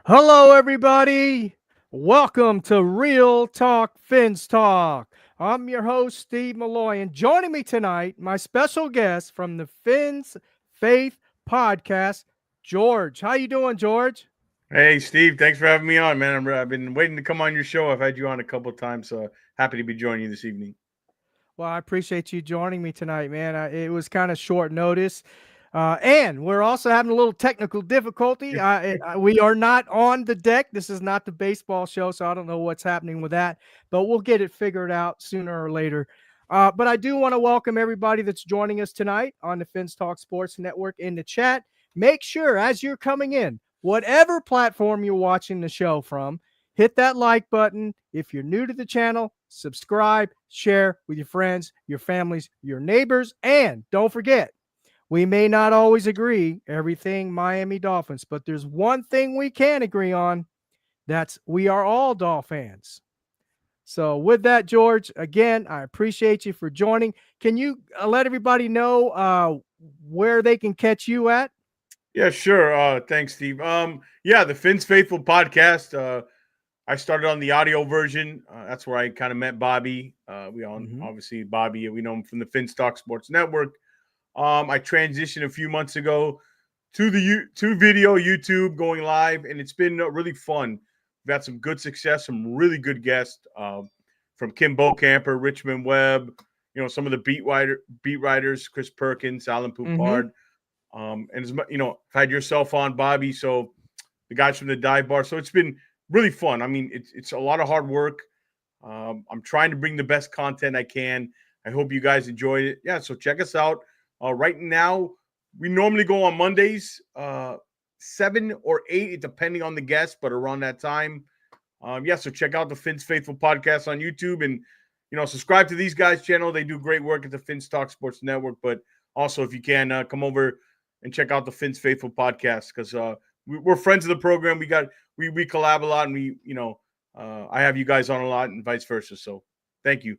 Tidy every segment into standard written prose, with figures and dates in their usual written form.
Hello, everybody. Welcome to Real Talk Fins Talk. I'm your host, Steve Malloy, and joining me tonight, my special guest from the Fins Faith Podcast, George. How you doing, George? Hey, Steve, thanks for having me on, man. I've been waiting to come on your show. I've had you on a couple of times, so happy to be joining you this evening. Well, I appreciate you joining me tonight, man. It was kind of short notice. And we're also having a little technical difficulty. We are not on the deck. This is not the baseball show, so I don't know what's happening with that, but we'll get it figured out sooner or later. But I do want to welcome everybody that's joining us tonight on the Fins Talk Sports Network in the chat. Make sure as you're coming in, whatever platform you're watching the show from, hit that like button. If you're new to the channel, subscribe, share with your friends, your families, your neighbors, and don't forget, we may not always agree everything Miami Dolphins, but there's one thing we can agree on. That's we are all Dolphins. So with that, George, again, I appreciate you for joining. Can you let everybody know where they can catch you at? Yeah, sure. Thanks, Steve. Yeah, the Fins Faithful podcast. I started on the audio version. That's where I kind of met Bobby. We all Mhm. obviously Bobby. We know him from the Fins Talk Sports Network. I transitioned a few months ago to to video YouTube going live, and it's been really fun. We've had some good success, some really good guests from Kim Bocamper, Richmond Webb. Some of the beat writers, Chris Perkins, Alan Mhm. Poupard, and I've had yourself on, Bobby. So the guys from the dive bar. So it's been really fun. I mean, it's a lot of hard work. I'm trying to bring the best content I can. I hope you guys enjoyed it. Yeah, so check us out. Right now, we normally go on Mondays, 7 or 8, depending on the guest, but around that time. Yeah, so check out the Fins Faithful podcast on YouTube and subscribe to these guys' channel. They do great work at the Fins Talk Sports Network. But also, if you can, come over and check out the Fins Faithful podcast because we're friends of the program. We collab a lot, and I have you guys on a lot, and vice versa. So, thank you.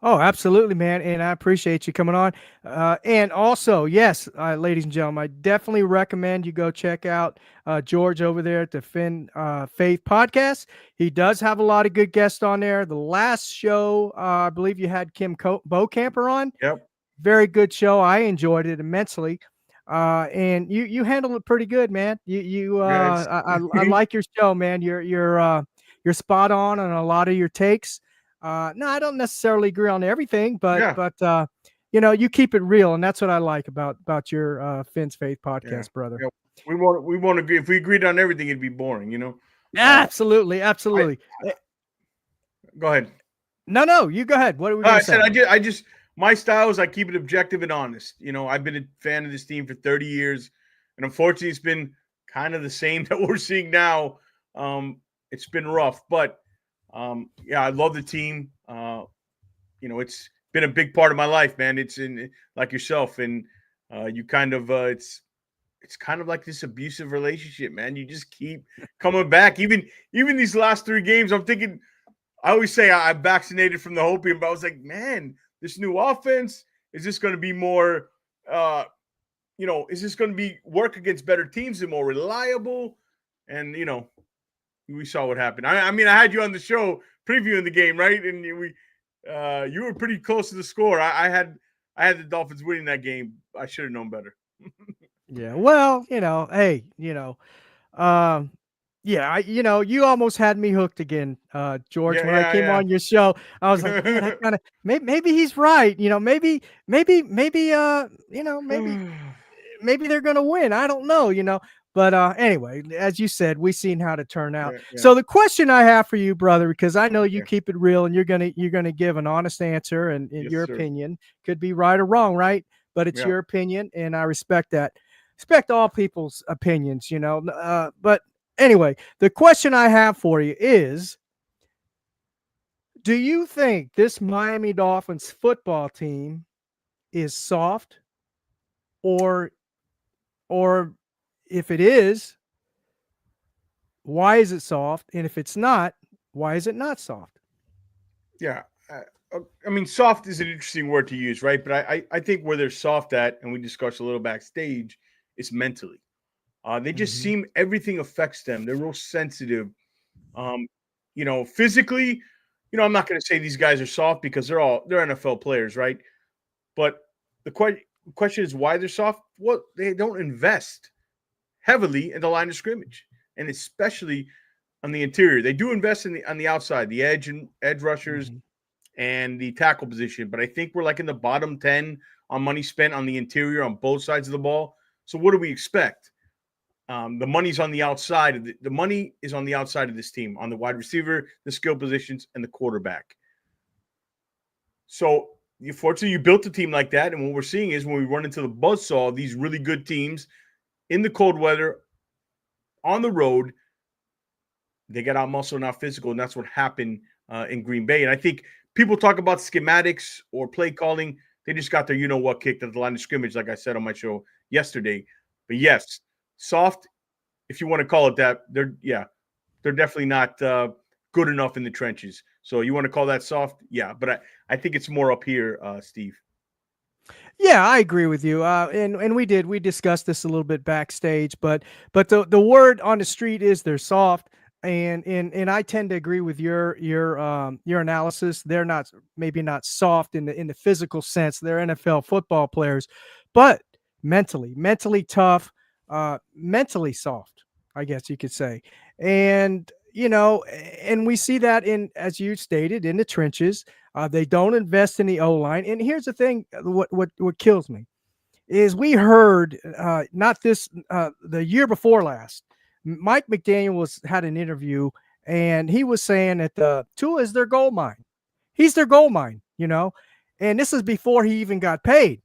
Oh, absolutely, man. And I appreciate you coming on. And also, yes, ladies and gentlemen, I definitely recommend you go check out George over there at the Finn Faith podcast. He does have a lot of good guests on there. The last show, I believe you had Kim Bocamper on. Yep. Very good show. I enjoyed it immensely. And you handled it pretty good, man. Yeah. I like your show, man. You're spot on a lot of your takes. No, I don't necessarily agree on everything, but Yeah. you keep it real, and that's what I like about your Finn's Faith Yeah. podcast, brother. Yeah. We won't agree. If we agreed on everything, it'd be boring. Uh, Absolutely, I absolutely. Go ahead. No, you go ahead. What are we I gonna said say? I just my style is I keep it objective and honest. I've been a fan of this team for 30 years, and unfortunately, it's been kind of the same that we're seeing now. It's been rough, but yeah, I love the team. It's been a big part of my life, man. It's in like yourself, and you kind of it's kind of like this abusive relationship, man. You just keep coming back, even these last 3 games. I'm thinking I always say I'm vaccinated from the hopium, but I was like, man, this new offense, is this going to be more, is this going to be work against better teams and more reliable? And, we saw what happened. I mean, I had you on the show previewing the game, right? And you were pretty close to the score. I had the Dolphins winning that game. I should have known better. Yeah. Well, hey, um, yeah, you almost had me hooked again, George. Yeah, When I came yeah, on your show, I was like, man, I kind of maybe he's right. Maybe they're gonna win. I don't know. But anyway, as you said, we seen how to turn out. yeah, yeah, So the question I have for you, brother, because I know you yeah. keep it real and you're gonna give an honest answer, and Yes, your sir. opinion could be right or wrong, right? But it's Yeah. your opinion, and I respect that. Respect all people's opinions. But anyway, the question I have for you is, do you think this Miami Dolphins football team is soft, or or if it is, why is it soft? And if it's not, why is it not soft? Yeah. I mean, soft is an interesting word to use, right? But I think where they're soft at, and we discussed a little backstage, is mentally. They just Mhm. seem everything affects them. They're real sensitive. Um, physically, I'm not going to say these guys are soft because they're NFL players, right? But the question is why they're soft. Well, they don't invest heavily in the line of scrimmage, and especially on the interior. They do invest on the outside, the edge rushers Mhm. and the tackle position. But I think we're like in the bottom 10 on money spent on the interior on both sides of the ball. So what do we expect? The money's on the outside. The money is on the outside of this team, on the wide receiver, the skill positions, and the quarterback. So, fortunately, you built a team like that. And what we're seeing is when we run into the buzzsaw of these really good teams in the cold weather, on the road, they get out muscle, not physical. And that's what happened in Green Bay. And I think people talk about schematics or play calling. They just got their you-know-what kicked at the line of scrimmage, like I said on my show yesterday. But yes, soft, if you want to call it that, they're definitely not good enough in the trenches. So you want to call that soft? Yeah, but I think it's more up here, Steve. Yeah, I agree with you. And we discussed this a little bit backstage, but the word on the street is they're soft, and I tend to agree with your analysis. They're not, maybe not soft in the physical sense. They're NFL football players, but mentally tough, mentally soft, I guess you could say. And and we see that in, as you stated, in the trenches. They don't invest in the O line. And here's the thing: what kills me is we heard not this the year before last. Mike McDaniel had an interview, and he was saying that Tua is their gold mine. He's their gold mine, and this is before he even got paid.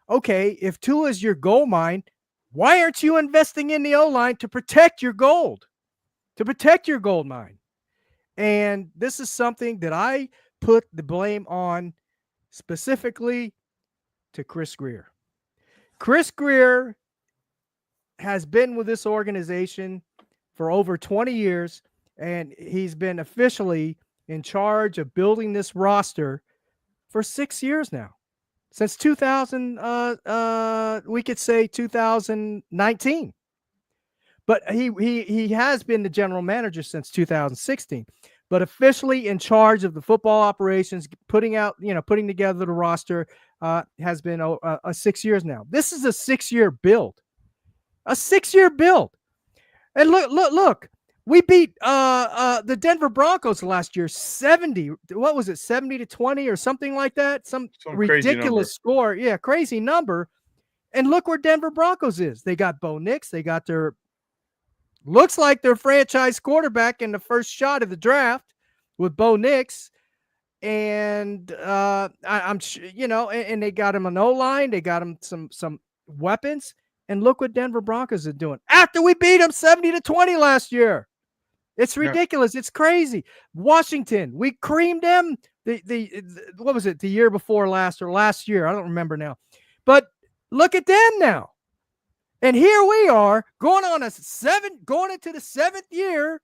Okay, if Tua is your gold mine, why aren't you investing in the O line to protect your gold, to protect your gold mine? And this is something that I put the blame on specifically to Chris Greer. Chris Greer has been with this organization for over 20 years, and he's been officially in charge of building this roster for 6 years now. Since 2000, we could say 2019. But he has been the general manager since 2016, but officially in charge of the football operations, putting together the roster, has been 6 years now. This is a 6-year build, a 6-year build. And look. We beat the Denver Broncos last year 70. What was it, 70-20 or something like that? Some Crazy number. ridiculous score. Yeah, crazy number. And look where Denver Broncos is. They got Bo Nix. They got looks like their franchise quarterback in the first shot of the draft with Bo Nix. And I'm sure, and they got him an O-line. They got him some weapons. And look what Denver Broncos are doing after we beat them 70-20 last year. It's ridiculous. Yeah. It's crazy. Washington, we creamed them. The what was it, the year before last or last year? I don't remember now. But look at them now. And here we are going into the 7th year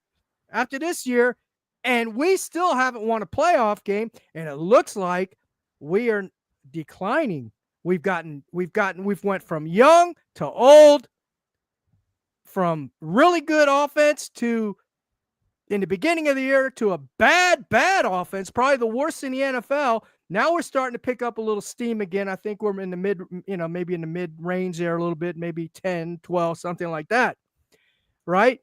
after this year, and we still haven't won a playoff game. And it looks like we are declining. We've went from young to old, from really good offense to, in the beginning of the year, to a bad offense, probably the worst in the NFL. Now we're starting to pick up a little steam again. I think we're in the mid, maybe in the mid range there a little bit, maybe 10, 12, something like that. Right.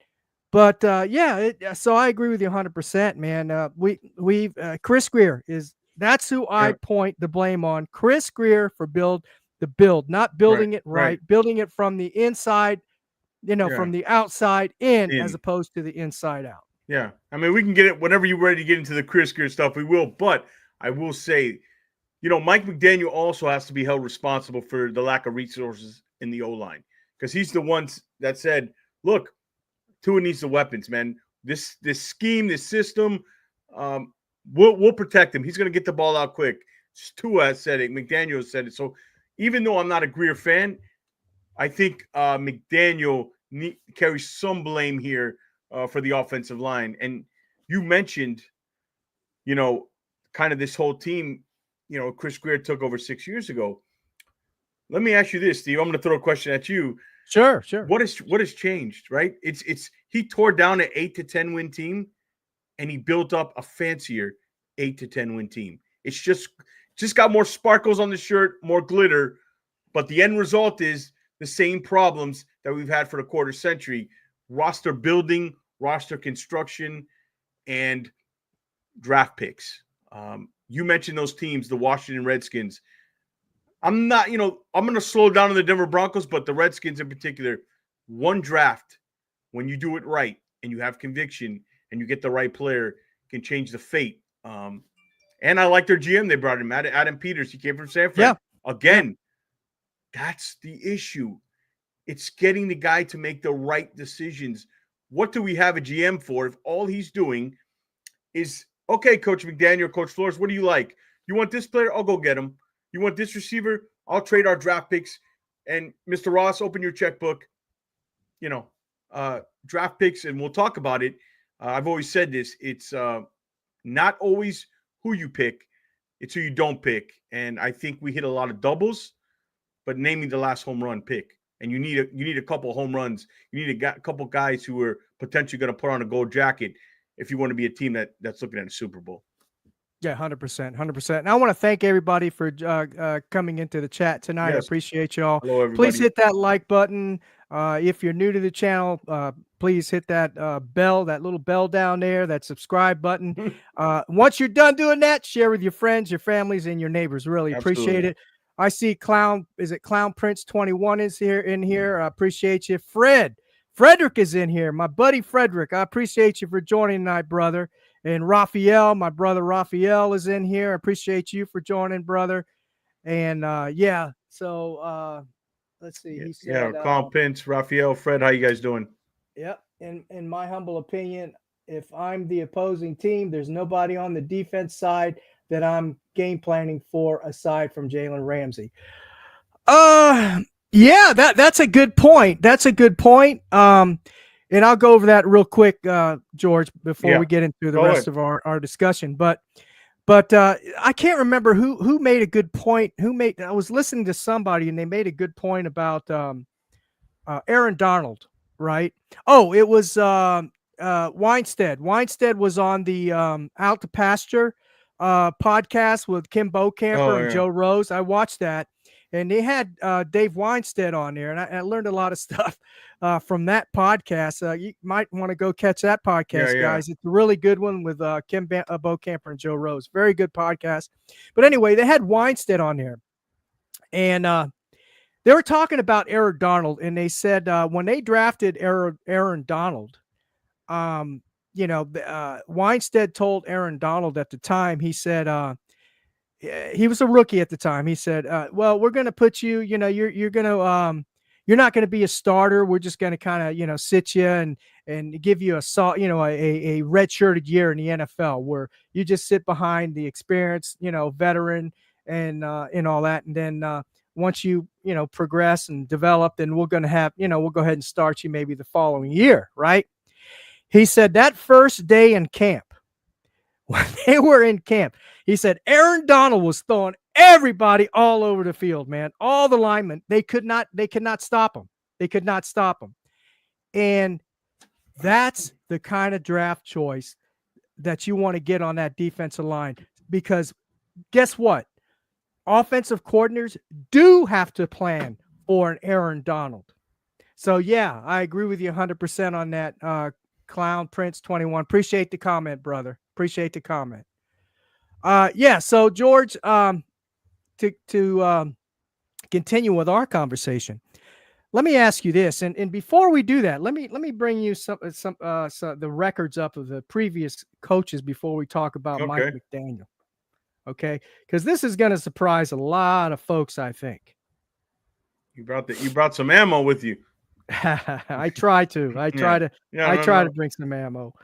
But so I agree with you 100%, man. Chris Greer that's who I point the blame on. Chris Greer for not building it right, building it from the inside, from the outside in, as opposed to the inside out. Yeah. I mean, we can get it whenever you're ready to get into the Chris Greer stuff, we will. But I will say, Mike McDaniel also has to be held responsible for the lack of resources in the O-line, because he's the one that said, look, Tua needs the weapons, man. This scheme, this system, we'll protect him. He's going to get the ball out quick. Tua said it. McDaniel said it. So even though I'm not a Greer fan, I think McDaniel carries some blame here for the offensive line. And you mentioned, kind of this whole team, Chris Greer took over 6 years ago. let me ask you this, Steve. I'm going to throw a question at you. Sure. What has changed, right? It's he tore down an 8 to 10 win team and he built up a fancier 8 to 10 win team. It's just got more sparkles on the shirt, more glitter, but the end result is the same problems that we've had for a quarter century: roster building, roster construction, and draft picks. You mentioned those teams, the Washington Redskins. I'm going to slow down on the Denver Broncos, but the Redskins in particular, one draft, when you do it right and you have conviction and you get the right player, can change the fate. And I like their GM. They brought him, Adam Peters. He came from San Fran. Yeah. Again, that's the issue. It's getting the guy to make the right decisions. What do we have a GM for if all he's doing is, okay, Coach McDaniel, Coach Flores, what do you like? You want this player? I'll go get him. You want this receiver? I'll trade our draft picks. And Mr. Ross, open your checkbook. Draft picks, and we'll talk about it. I've always said this. It's not always who you pick. It's who you don't pick. And I think we hit a lot of doubles, but name me the last home run pick. And you need a couple home runs. You need a couple guys who are potentially going to put on a gold jacket if you want to be a team that's looking at a Super Bowl. Yeah, 100%. And I want to thank everybody for coming into the chat tonight. Yes. I appreciate y'all. Hello, everybody. Please hit that like button. If you're new to the channel, please hit that bell, that little bell down there, that subscribe button. Once you're done doing that, share with your friends, your families, and your neighbors. Really appreciate it. I see Clown Prince 21 is in here. I appreciate you. Frederick is in here. My buddy Frederick. I appreciate you for joining tonight, brother. And Raphael, my brother Raphael is in here. I appreciate you for joining, brother. And so let's see. He said, Clown Prince, Raphael, Fred, how you guys doing? Yep. In my humble opinion, if I'm the opposing team, there's nobody on the defense side that I'm game planning for aside from Jalen Ramsey. Yeah, that's a good point. And I'll go over that real quick, George, before we get into the rest of our discussion. But I can't remember who made a good point. I was listening to somebody and they made a good point about Aaron Donald, right? Oh, it was Weinstead. Weinstead was on the Out to Pasture podcast with Kim Bokamper and Joe Rose. I watched that. And they had Dave Weinstead on there, and I learned a lot of stuff from that podcast. You might want to go catch that podcast, guys. It's a really good one with Kim Bokamper and Joe Rose. Very good podcast. But anyway, they had Weinstead on there, and they were talking about Aaron Donald, and they said when they drafted Aaron Donald, Weinstead told Aaron Donald at the time, he said, he was a rookie at the time. He said, well, we're going to put you, you're not going to be a starter. We're just going to kind of, sit you and give you a red-shirted year in the NFL where you just sit behind the experienced, veteran and all that. And then once you, progress and develop, then we're going to have, we'll go ahead and start you maybe the following year. Right. He said that first day in camp, when they were in camp, he said Aaron Donald was throwing everybody all over the field, man. All the linemen, they could not stop him. They could not stop him. And that's the kind of draft choice that you want to get on that defensive line, because guess what? Offensive coordinators do have to plan for an Aaron Donald. So yeah, I agree with you 100% on that. Clown Prince 21. Appreciate the comment, brother. Appreciate the comment. So George, to continue with our conversation, let me ask you this, and before we do that, let me bring you some the records up of the previous coaches before we talk about Mike McDaniel. Okay, because this is going to surprise a lot of folks, I think. You brought some ammo with you. I try to bring some ammo.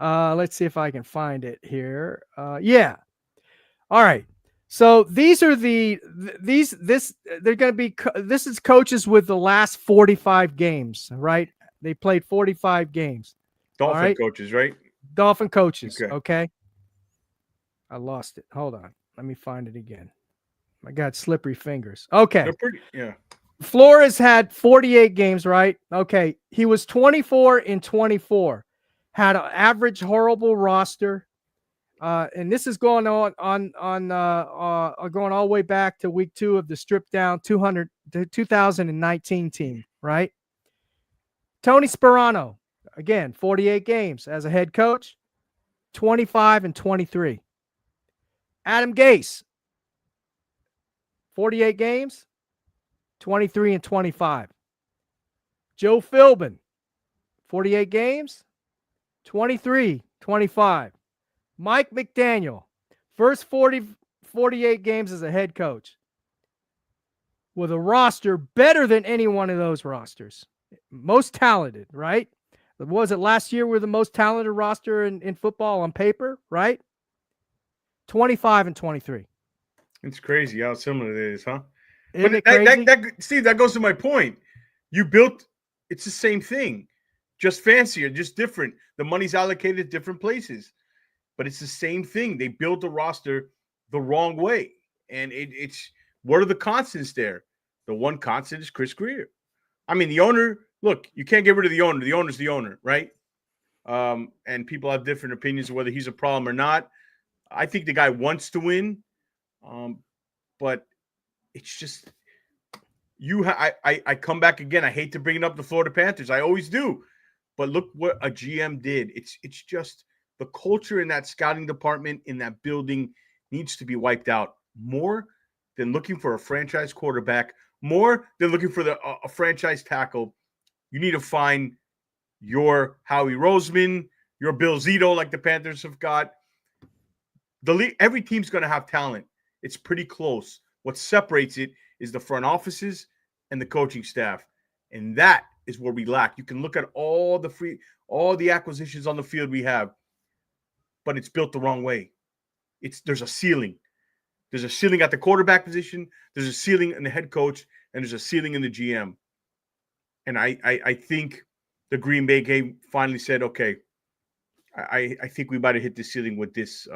Let's see if I can find it here. All right. So these are they're going to be, this is coaches with the last 45 games, right? They played 45 games. Dolphin coaches, right? Dolphin coaches. Okay. I lost it. Hold on. Let me find it again. I got slippery fingers. Okay. They're pretty, yeah. Flores had 48 games, right? Okay. He was 24 in 24. Had an average horrible roster. And this is going going all the way back to week 2 of the stripped down 2019 team, right? Tony Sperano, again, 48 games as a head coach, 25 and 23. Adam Gase, 48 games, 23 and 25. Joe Philbin, 48 games, 23, 25. Mike McDaniel, first 48 games as a head coach with a roster better than any one of those rosters. Most talented, right? What was it last year? We're the most talented roster in football on paper, right? 25 and 23. It's crazy how similar it is, huh? Isn't But it crazy? Steve, that goes to my point. You built, it's the same thing, just fancier, just different. The money's allocated at different places, but it's the same thing. They built the roster the wrong way. And it's, what are the constants there? The one constant is Chris Greer. I mean, the owner, look, you can't get rid of the owner. The owner's the owner, right? And people have different opinions of whether he's a problem or not. I think the guy wants to win, but it's just I come back again. I hate to bring it up the Florida Panthers. I always do, but look what a GM did. It's just the culture in that scouting department in that building needs to be wiped out more than looking for a franchise quarterback, more than looking for a franchise tackle. You need to find your Howie Roseman, your Bill Zito, like the Panthers have got. Every team's going to have talent. It's pretty close. What separates it is the front offices and the coaching staff. And that is where we lack. You can look at all the acquisitions on the field we have, but it's built the wrong way. There's a ceiling. There's a ceiling at the quarterback position. There's a ceiling in the head coach, and there's a ceiling in the GM. And I think the Green Bay game finally said, okay, I think we might have hit the ceiling with this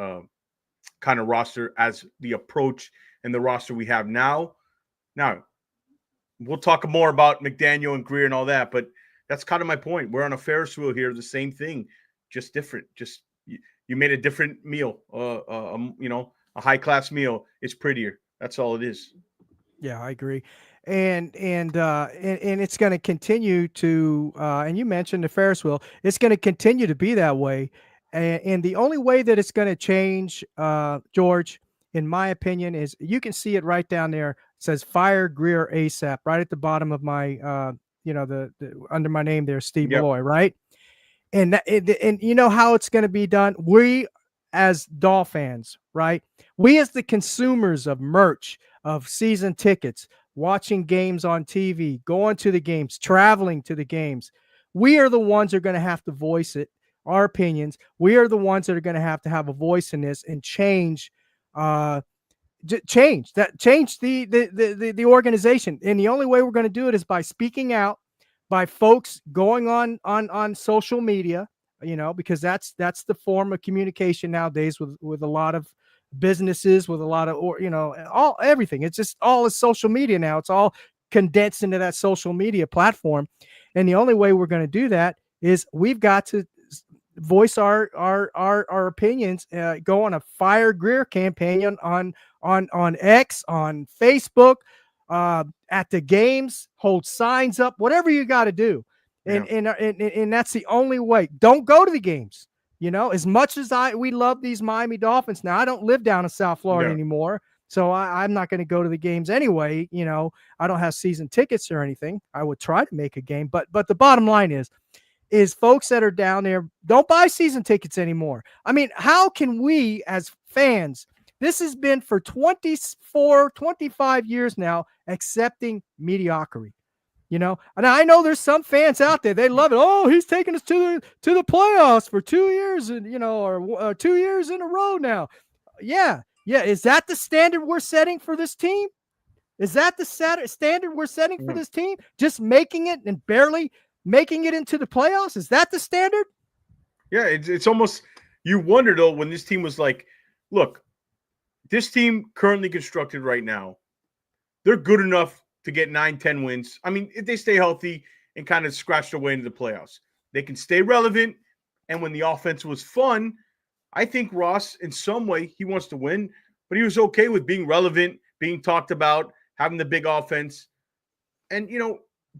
kind of roster as the approach and the roster we have now. Now, we'll talk more about McDaniel and Greer and all that, but that's kind of my point. We're on a Ferris wheel here, the same thing, just different. Just you made a different meal, a high-class meal. It's prettier. That's all it is. Yeah, I agree. And it's going to continue to, and you mentioned the Ferris wheel, it's going to continue to be that way. And the only way that it's going to change, George, in my opinion, is you can see it right down there. It says fire Greer ASAP right at the bottom of my, the under my name there, Steve Malloy, right? And and you know how it's going to be done? We as Dolphins fans, right? We as the consumers of merch, of season tickets, watching games on TV, going to the games, traveling to the games, we are the ones that are going to have to voice it, our opinions. We are the ones that are going to have a voice in this and change the organization. And the only way we're going to do it is by speaking out, by folks going on social media, because that's the form of communication nowadays with a lot of businesses, with a lot of, everything. It's just all is social media now. It's all condensed into that social media platform. And the only way we're going to do that is we've got to voice our opinions, go on a Fire Greer campaign on X, on Facebook, at the games, hold signs up, whatever you got to do. And that's the only way. Don't go to the games. As much as we love these Miami Dolphins. Now, I don't live down in South Florida anymore, so I'm not going to go to the games anyway. I don't have season tickets or anything. I would try to make a game, but the bottom line is folks that are down there don't buy season tickets anymore. I mean, how can we as fans, this has been for 24, 25 years now, accepting mediocrity. And I know there's some fans out there, they love it. Oh, he's taking us to the playoffs for 2 years and, or 2 years in a row now. Yeah. Is that the standard we're setting for this team? Is that the standard we're setting for this team? Just making it and barely making it into the playoffs? Is that the standard? Yeah, it's almost, you wonder though, when this team was like, look, this team currently constructed right now they're good enough to get 9-10 wins. I mean, if they stay healthy and kind of scratch their way into the playoffs, they can stay relevant. And when the offense was fun, I think Ross, in some way, he wants to win, but he was okay with being relevant, being talked about, having the big offense, and,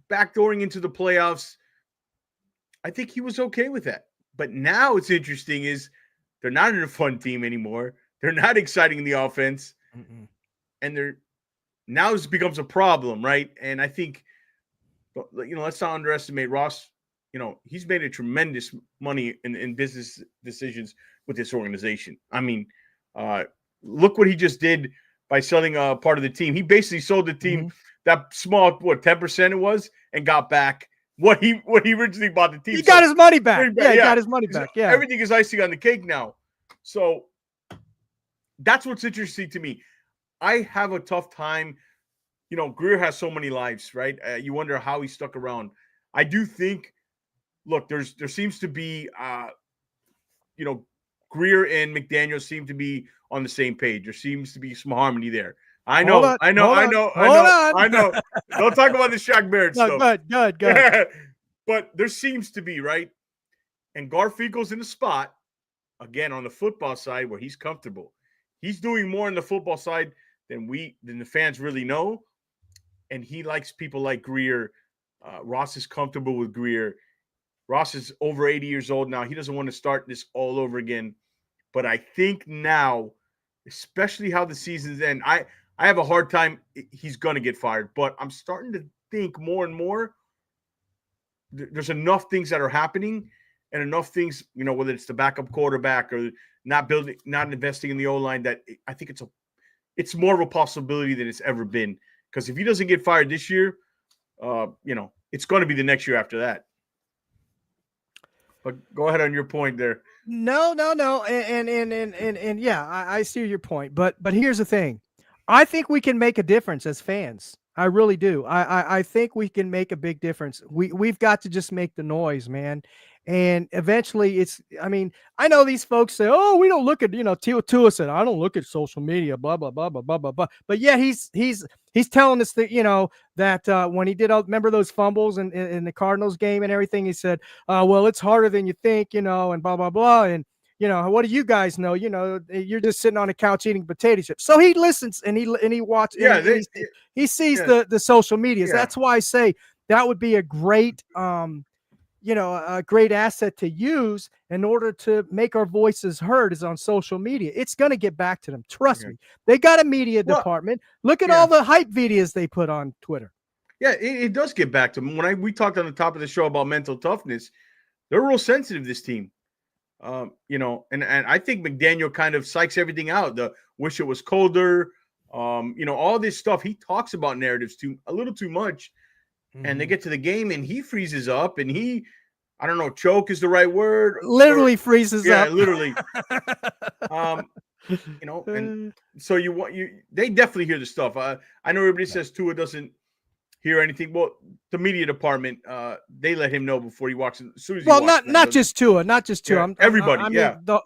backdooring into the playoffs. I think he was okay with that. But now it's interesting is they're not in a fun team anymore. They're not exciting in the offense. Mm-mm. And now this becomes a problem, right? And I think, let's not underestimate Ross. He's made a tremendous money in business decisions with this organization. I mean, look what he just did by selling a part of the team. He basically sold the team that small, 10% it was, and got back what he originally bought the team. He got his money back. Yeah, he got his money back. Yeah. Everything is icing on the cake now. So that's what's interesting to me. I have a tough time. Greer has so many lives, right? You wonder how he stuck around. I do think, look, there seems to be, Greer and McDaniel seem to be on the same page. There seems to be some harmony there. I know. Don't talk about the Shaq Barrett stuff. Good. But there seems to be, right? And Garfinkel's in a spot, again, on the football side where he's comfortable. He's doing more on the football side than the fans really know. And he likes people like Greer. Ross is comfortable with Greer. Ross is over 80 years old now. He doesn't want to start this all over again. But I think now, especially how the season's end, I have a hard time. He's going to get fired. But I'm starting to think more and more there's enough things that are happening and enough things, whether it's the backup quarterback or not investing in the O-line, that I think it's more of a possibility than it's ever been. Because if he doesn't get fired this year, it's going to be the next year after that. But go ahead on your point there. No. And yeah, I see your point. But here's the thing. I think we can make a difference as fans. I really do. I think we can make a big difference. We've got to just make the noise, man. And eventually I know these folks say, oh, we don't look at, Tua said, I don't look at social media, blah, blah, blah, blah, blah, blah, blah. But yet he's telling us that, that when he did, remember those fumbles in the Cardinals game and everything, he said, well, it's harder than you think, and blah, blah, blah. And, what do you guys know? You're just sitting on a couch eating potato chips. So he listens and he watches. Yeah, he sees the social medias. Yeah. That's why I say that would be a great, a great asset to use in order to make our voices heard is on social media. It's going to get back to them. Trust me. They got a media department. Look at all the hype videos they put on Twitter. Yeah, it does get back to them. We talked on the top of the show about mental toughness, they're real sensitive, this team. And I think McDaniel kind of psychs everything out. The wish it was colder, all this stuff. He talks about narratives a little too much. And they get to the game and he freezes up and I don't know, choke is the right word. Literally freezes up. Yeah, literally. And so they definitely hear the stuff. I know everybody says Tua doesn't hear anything. Well, the media department, they let him know before he walks in. As soon as not just Tua. Yeah, everybody.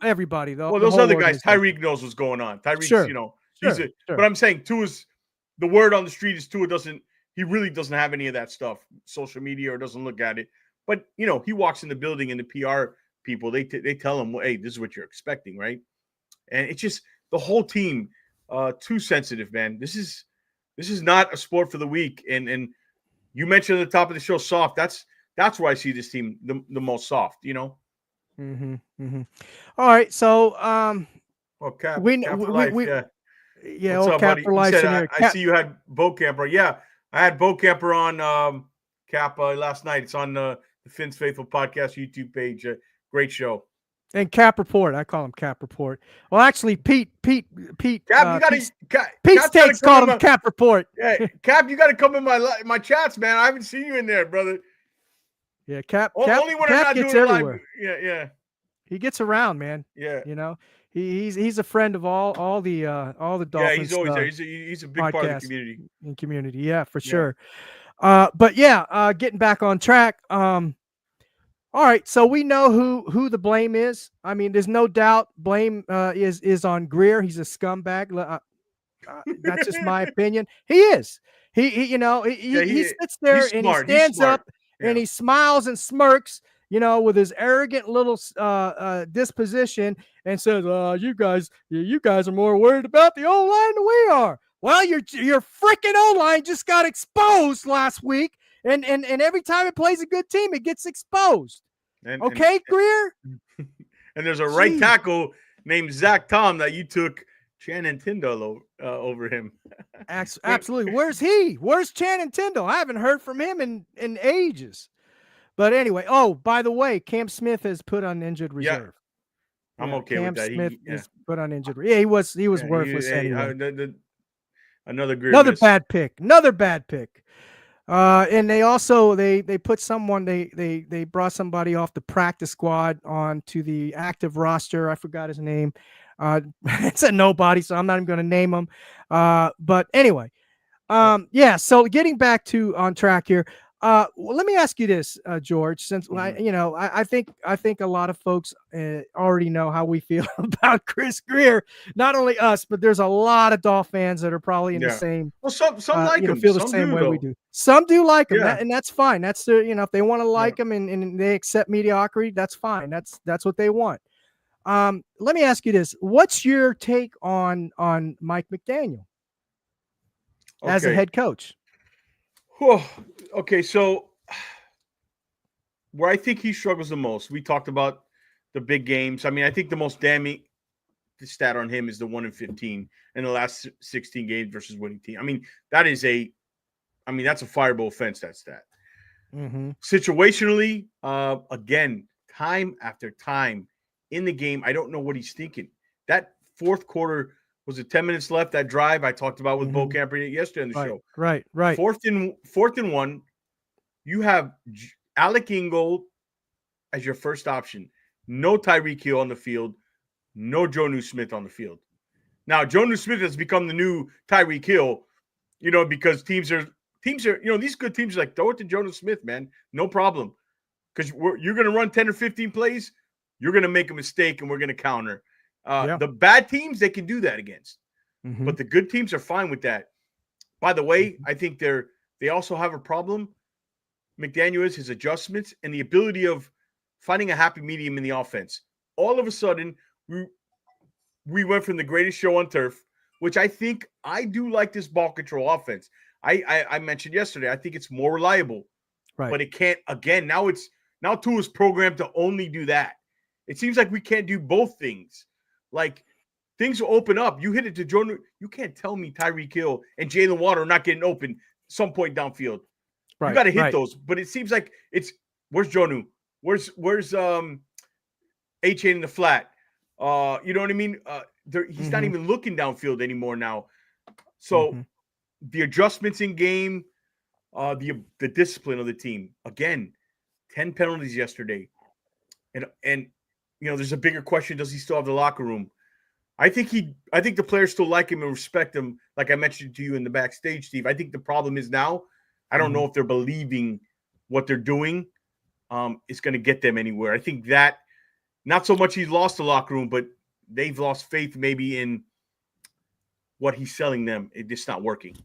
Everybody though. Well, those other guys, Tyreek knows what's going on. Tyreek's, but I'm saying Tua's, the word on the street is Tua he really doesn't have any of that stuff, social media, or doesn't look at it. But, he walks in the building and the PR people, they tell him, well, hey, this is what you're expecting, right? And it's just the whole team too sensitive, man. This is not a sport for the weak. And you mentioned at the top of the show, soft. That's where I see this team the most soft, Mm-hmm. All right. So Cap for life, yeah. What's up, Cap buddy? for life. I see you had Bo Camper. Yeah. I had Bo Camper on Cap last night. It's on the Finn's Faithful Podcast YouTube page. Great show. And Cap Report. I call him Cap Report. Well, actually, Pete. Cap, Pete's takes called him Cap Report. Yeah, Cap, you got to come in my chats, man. I haven't seen you in there, brother. Yeah, Cap. Only when Cap I'm not gets doing everywhere. Live. Yeah. He gets around, man. Yeah. He's a friend of all the Dolphins. Yeah, he's always there. He's a big part of the community. Yeah, for sure. But getting back on track. All right, so we know who the blame is. I mean, there's no doubt blame is on Greer. He's a scumbag. That's just my opinion. He is. You know, Yeah, he sits he's there and he smart. He's stands smart. up and Yeah. he smiles and smirks, you know, with his arrogant little disposition, and says, you guys are more worried about the O line than we are." Well, your freaking O line just got exposed last week, and every time it plays a good team, it gets exposed. And Okay, Greer. and there's a right Jeez. tackle named Zach Tom that you took Channing Tindall over him. Absolutely. Where's he? Where's Channing Tindall? I haven't heard from him in ages. But anyway, oh, by the way, Cam Smith is put on injured Yeah, reserve. I'm Yeah, okay Cam with that. Smith Yeah, is put on injured. Yeah, he was yeah. worthless anyway. Another Greer Another miss. bad pick. Another bad pick. And they also they put someone they brought somebody off the practice squad onto the active roster. I forgot his name. It's a nobody, so I'm not even going to name him. But anyway, yeah. So getting back to on track here. Well, let me ask you this, George. Since you know, I think a lot of folks already know how we feel about Chris Greer. Not only us, but there's a lot of Dolph fans that are probably in the Yeah. same. Well, some like You know, him. feel the Some same do way we though. do. Some do like him, Yeah. and that's fine. That's the if they want to Yeah. like him and they accept mediocrity, that's fine. That's what they want. Let me ask you this: what's your take on Mike McDaniel as a Okay. head coach? Whew. Okay. So where I think he struggles the most, we talked about the big games. I mean, I think the most damning stat on him is the 1-15 in the last 16 games versus winning team. I mean, that's a fireable offense, that stat. Mm-hmm. Situationally, again, time after time in the game, I don't know what he's thinking. That fourth quarter, was it 10 minutes left? That drive I talked about with Bo Camper yesterday on the show. Right. Fourth and one, you have Alec Ingold as your first option. No Tyreek Hill on the field. No Jonnu Smith on the field. Now, Jonnu Smith has become the new Tyreek Hill, you know, because teams are, you know, these good teams are like, throw it to Jonnu Smith, man. No problem. Because you're going to run 10 or 15 plays. You're going to make a mistake and we're going to counter. The bad teams, they can do that against. Mm-hmm. But the good teams are fine with that. By the way, I think they also have a problem. McDaniel is his adjustments and the ability of finding a happy medium in the offense. All of a sudden, we went from the greatest show on turf, which I think I do like this ball control offense. I mentioned yesterday, I think it's more reliable. Right. But it can't, again, now Tua's programmed to only do that. It seems like we can't do both things. Like, things will open up. You hit it to Jordan. You can't tell me Tyreek Hill and Jalen Water are not getting open some point downfield. Right, you got to hit those. But it seems like where's Jonnu? Where's A-Chain in the flat? You know what I mean? He's not even looking downfield anymore now. So the adjustments in game, the discipline of the team. Again, 10 penalties yesterday. And you know, there's a bigger question. Does he still have the locker room? I think the players still like him and respect him, like I mentioned to you in the backstage, Steve. I think the problem is now, I don't know if they're believing what they're doing is going to get them anywhere. I think that not so much he's lost the locker room, but they've lost faith maybe in what he's selling them. It's just not working.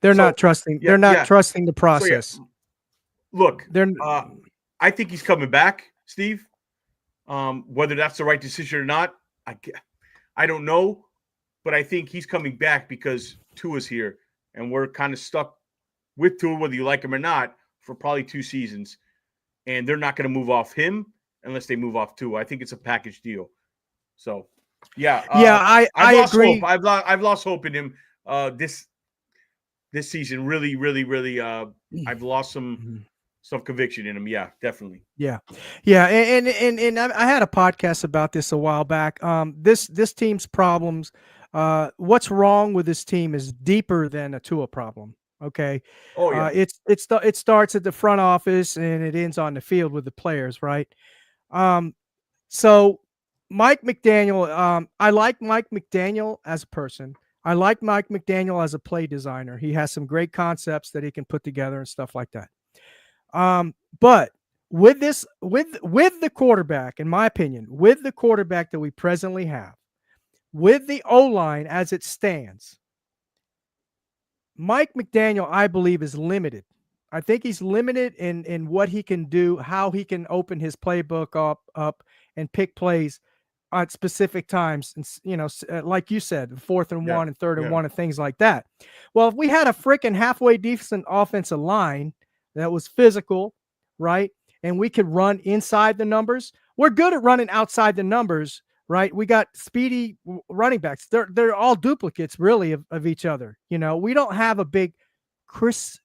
They're not trusting. They're not trusting the process. So, look, I think he's coming back, Steve. Whether that's the right decision or not, I don't know, but I think he's coming back because Tua's here, and we're kind of stuck with Tua, whether you like him or not, for probably 2 seasons, and they're not going to move off him unless they move off Tua. I think it's a package deal. So, I agree. Hope. I've lost hope in him this season. Really, really, really. I've lost some conviction in him. Yeah, definitely. Yeah. And I had a podcast about this a while back. This team's problems, what's wrong with this team is deeper than a Tua problem. Okay. Oh yeah. It starts at the front office and it ends on the field with the players, right? So Mike McDaniel, I like Mike McDaniel as a person. I like Mike McDaniel as a play designer. He has some great concepts that he can put together and stuff like that. But with the quarterback, in my opinion, with the quarterback that we presently have, with the O-line as it stands, Mike McDaniel, I believe, is limited. I think he's limited in what he can do, how he can open his playbook up and pick plays at specific times, and like you said, 4th and Yeah. 1 and 3rd and Yeah. 1 and things like that. Well, if we had a freaking halfway decent offensive line that was physical, right, and we could run inside the numbers, we're good at running outside the numbers, right? We got speedy running backs. They're all duplicates, really, of each other. We don't have a big Chris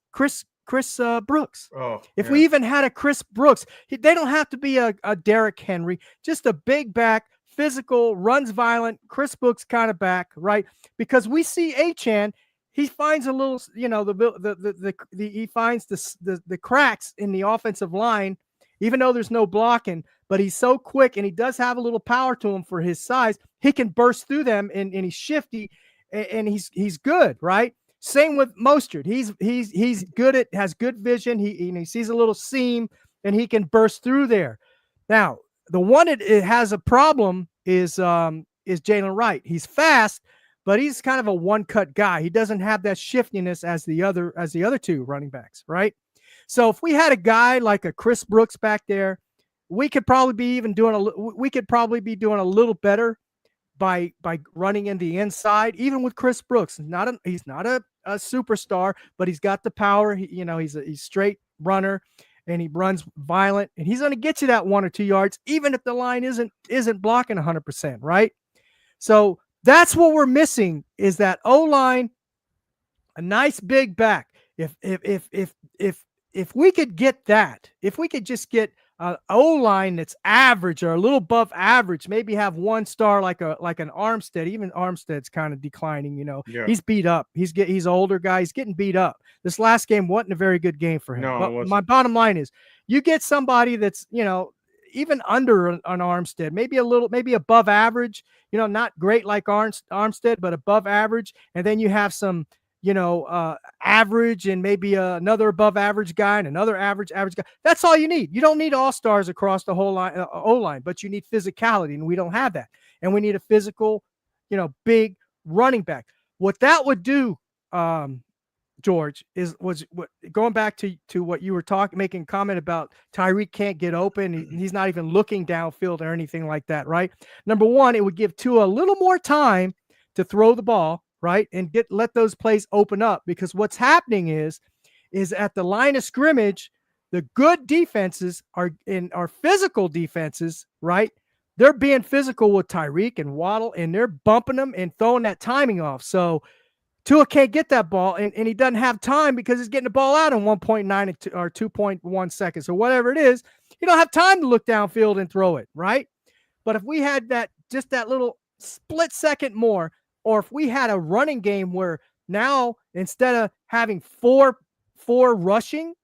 Brooks. Oh, If yeah. we even had a Chris Brooks, they don't have to be a Derrick Henry, just a big back, physical, runs violent, Chris Brooks kind of back, right? Because we see Achane, he finds a little, he finds the cracks in the offensive line, even though there's no blocking, but he's so quick and he does have a little power to him for his size. He can burst through them, and he's shifty, and he's good, right? Same with Mostert. He's good at, has good vision. He sees a little seam and he can burst through there. Now, the one it has a problem is Jalen Wright. He's fast, but he's kind of a one-cut guy. He doesn't have that shiftiness as the other two running backs, right? So if we had a guy like a Chris Brooks back there, we could probably be doing a little better by running in the inside, even with Chris Brooks. He's not a superstar, but he's got the power. He's a straight runner, and he runs violent, and he's going to get you that 1 or 2 yards, even if the line isn't blocking 100%, right? So that's what we're missing, is that O-line, a nice big back. If we could get that, if we could just get an O-line that's average or a little above average, maybe have 1 star like an Armstead. Even Armstead's kind of declining. Yeah. He's beat up. He's an older guy. He's getting beat up. This last game wasn't a very good game for him. No, it but wasn't. my bottom line is, you get somebody that's even under an Armstead, maybe above average. Not great like Armstead, but above average, and then you have some average and maybe another above average guy and another average guy. That's all you need. You don't need all stars across the whole line, O-line, but you need physicality, and we don't have that. And we need a physical, big running back. What that would do, George, was going back to what you were making comment about. Tyreek can't get open. He's not even looking downfield or anything like that, right? Number one, it would give Tua a little more time to throw the ball, right, and let those plays open up, because what's happening is at the line of scrimmage, the good defenses are physical defenses, right? They're being physical with Tyreek and Waddle, and they're bumping them and throwing that timing off. So Tua can't get that ball, and he doesn't have time because he's getting the ball out in 1.9 or 2.1 seconds or whatever it is. You don't have time to look downfield and throw it, right? But if we had just that little split second more, or if we had a running game where now, instead of having four rushing,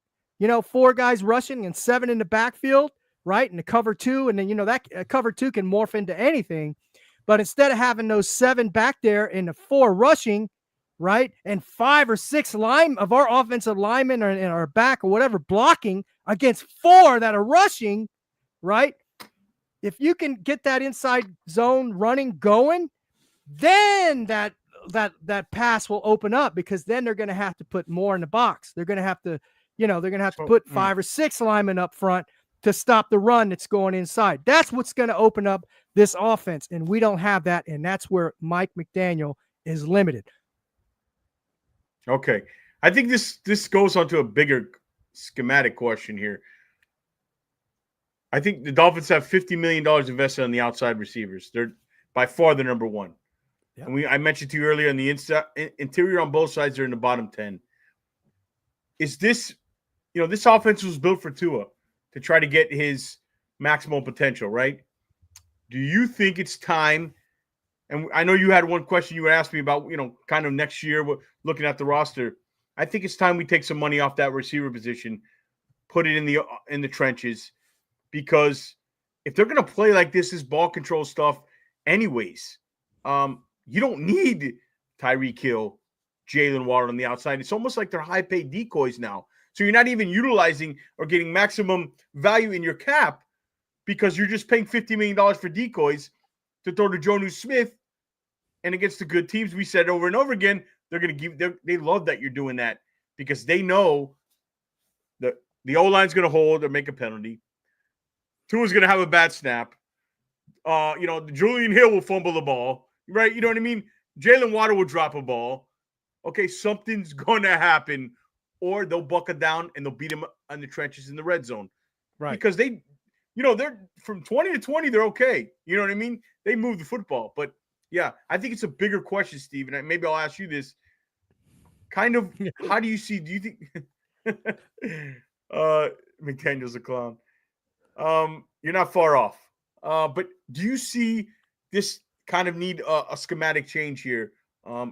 4 guys rushing and 7 in the backfield, right, and the cover 2, and then that cover 2 can morph into anything. But instead of having those 7 back there and the 4 rushing, right, and 5 or 6 of our offensive linemen or in our back or whatever blocking against 4 that are rushing, right? If you can get that inside zone running going, then that pass will open up, because then they're going to have to put more in the box. They're going to have to, put 5 or 6 linemen up front to stop the run that's going inside. That's what's going to open up this offense, and we don't have that, and that's where Mike McDaniel is limited. Okay. I think this goes on to a bigger schematic question here. I think the Dolphins have $50 million invested on the outside receivers. They're by far the number one. Yep. And I mentioned to you earlier, on the interior on both sides, they're in the bottom 10. Is this, this offense was built for Tua to try to get his maximum potential, right? Do you think it's time? And I know you had one question you would ask me about, kind of next year, looking at the roster. I think it's time we take some money off that receiver position, put it in the trenches, because if they're going to play like this ball control stuff anyways, you don't need Tyreek Hill, Jalen Waddle on the outside. It's almost like they're high-paid decoys now. So you're not even utilizing or getting maximum value in your cap, because you're just paying $50 million for decoys to throw to Jonnu Smith. And against the good teams, we said over and over again, they're going to give. They love that you're doing that because they know that the O-line's going to hold or make a penalty. Tua's going to have a bad snap. Julian Hill will fumble the ball, right? You know what I mean? Jalen Water will drop a ball. Okay, something's going to happen, or they'll buckle down and they'll beat him on the trenches in the red zone. Right. Because they're from 20 to 20, they're okay. You know what I mean? They move the football. But, yeah, I think it's a bigger question, Steve, and maybe I'll ask you this. Kind of, how do you think McDaniel's a clown? You're not far off. But do you see this kind of need a schematic change here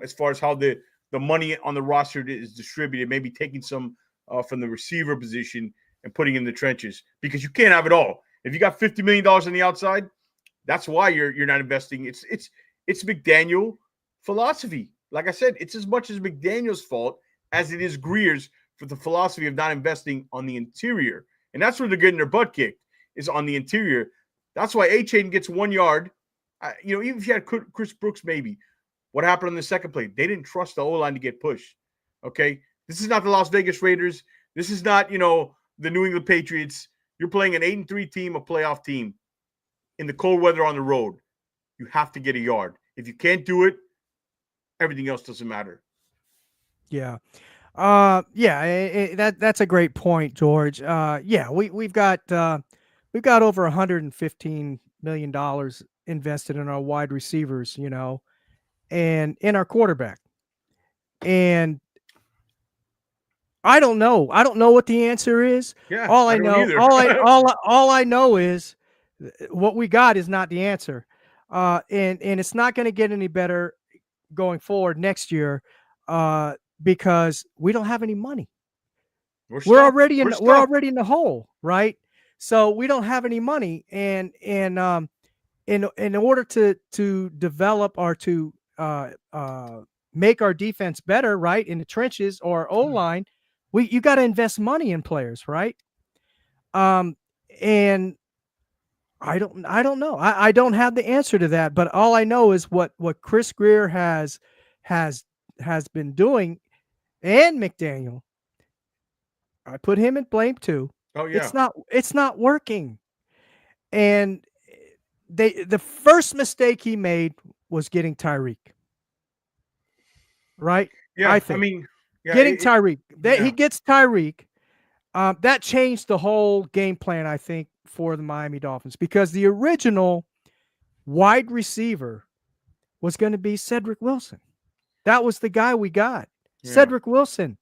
as far as how the money on the roster is distributed, maybe taking some from the receiver position and putting in the trenches? Because you can't have it all. If you got $50 million on the outside, that's why you're not investing. It's McDaniel philosophy. Like I said, it's as much as McDaniel's fault as it is Greer's for the philosophy of not investing on the interior. And that's where they're getting their butt kicked, is on the interior. That's why A-Chain gets 1 yard. Even if you had Chris Brooks, maybe. What happened on the second play? They didn't trust the O-line to get pushed. Okay? This is not the Las Vegas Raiders. This is not, the New England Patriots. You're playing an 8-3 team, a playoff team, in the cold weather on the road. You have to get a yard. If you can't do it, everything else doesn't matter. Yeah. That's a great point, George. We've got over $115 million invested in our wide receivers, and in our quarterback. And I don't know. I don't know what the answer is. Yeah, all I don't know, either. all I know is what we got is not the answer. And it's not going to get any better going forward next year. Because we don't have any money. We're already in the hole, right? So we don't have any money, and in order to develop or to make our defense better, right, in the trenches or O-line, you got to invest money in players, right? And I don't know. I don't have the answer to that, but all I know is what Chris Grier has been doing. And McDaniel, I put him in blame too. Oh yeah, it's not working. And the first mistake he made was getting Tyreek. Right? Yeah, I think. Getting Tyreek. He gets Tyreek. That changed the whole game plan, I think, for the Miami Dolphins, because the original wide receiver was going to be Cedric Wilson. That was the guy we got. Yeah. Cedric Wilson.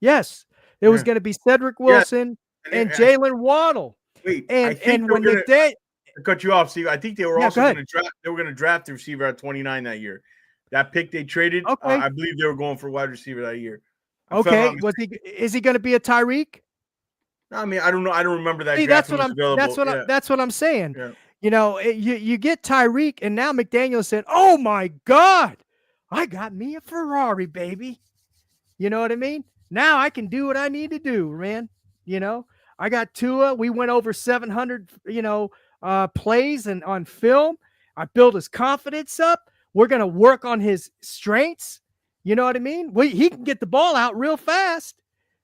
Yes. It was going to be Cedric Wilson and Jalen Waddle. Wait, and when McDaniel cut you off, Steve. I think they were also going to draft. They were going to draft the receiver at 29 that year. That pick they traded. Okay. I believe they were going for wide receiver that year. Is he going to be a Tyreek? No, I mean, I don't know. I don't remember that. See, that's what I'm saying. Yeah. You get Tyreek, and now McDaniel said, "Oh my God, I got me a Ferrari, baby." You know what I mean? Now I can do what I need to do, man. I got Tua. We went over 700, plays and on film. I built his confidence up. We're going to work on his strengths. You know what I mean? He can get the ball out real fast.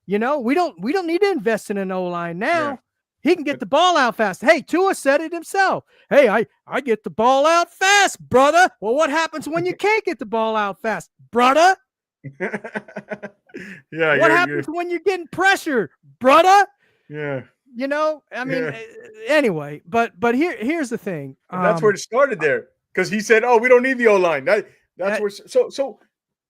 We don't need to invest in an O-line now. Yeah. He can get the ball out fast. Hey, Tua said it himself. Hey, I get the ball out fast, brother. Well, what happens when you can't get the ball out fast, brother? What happens when you're getting pressured, brother? Yeah. Anyway, but here's the thing. That's where it started there, because he said, "Oh, we don't need the O-line." That's where. So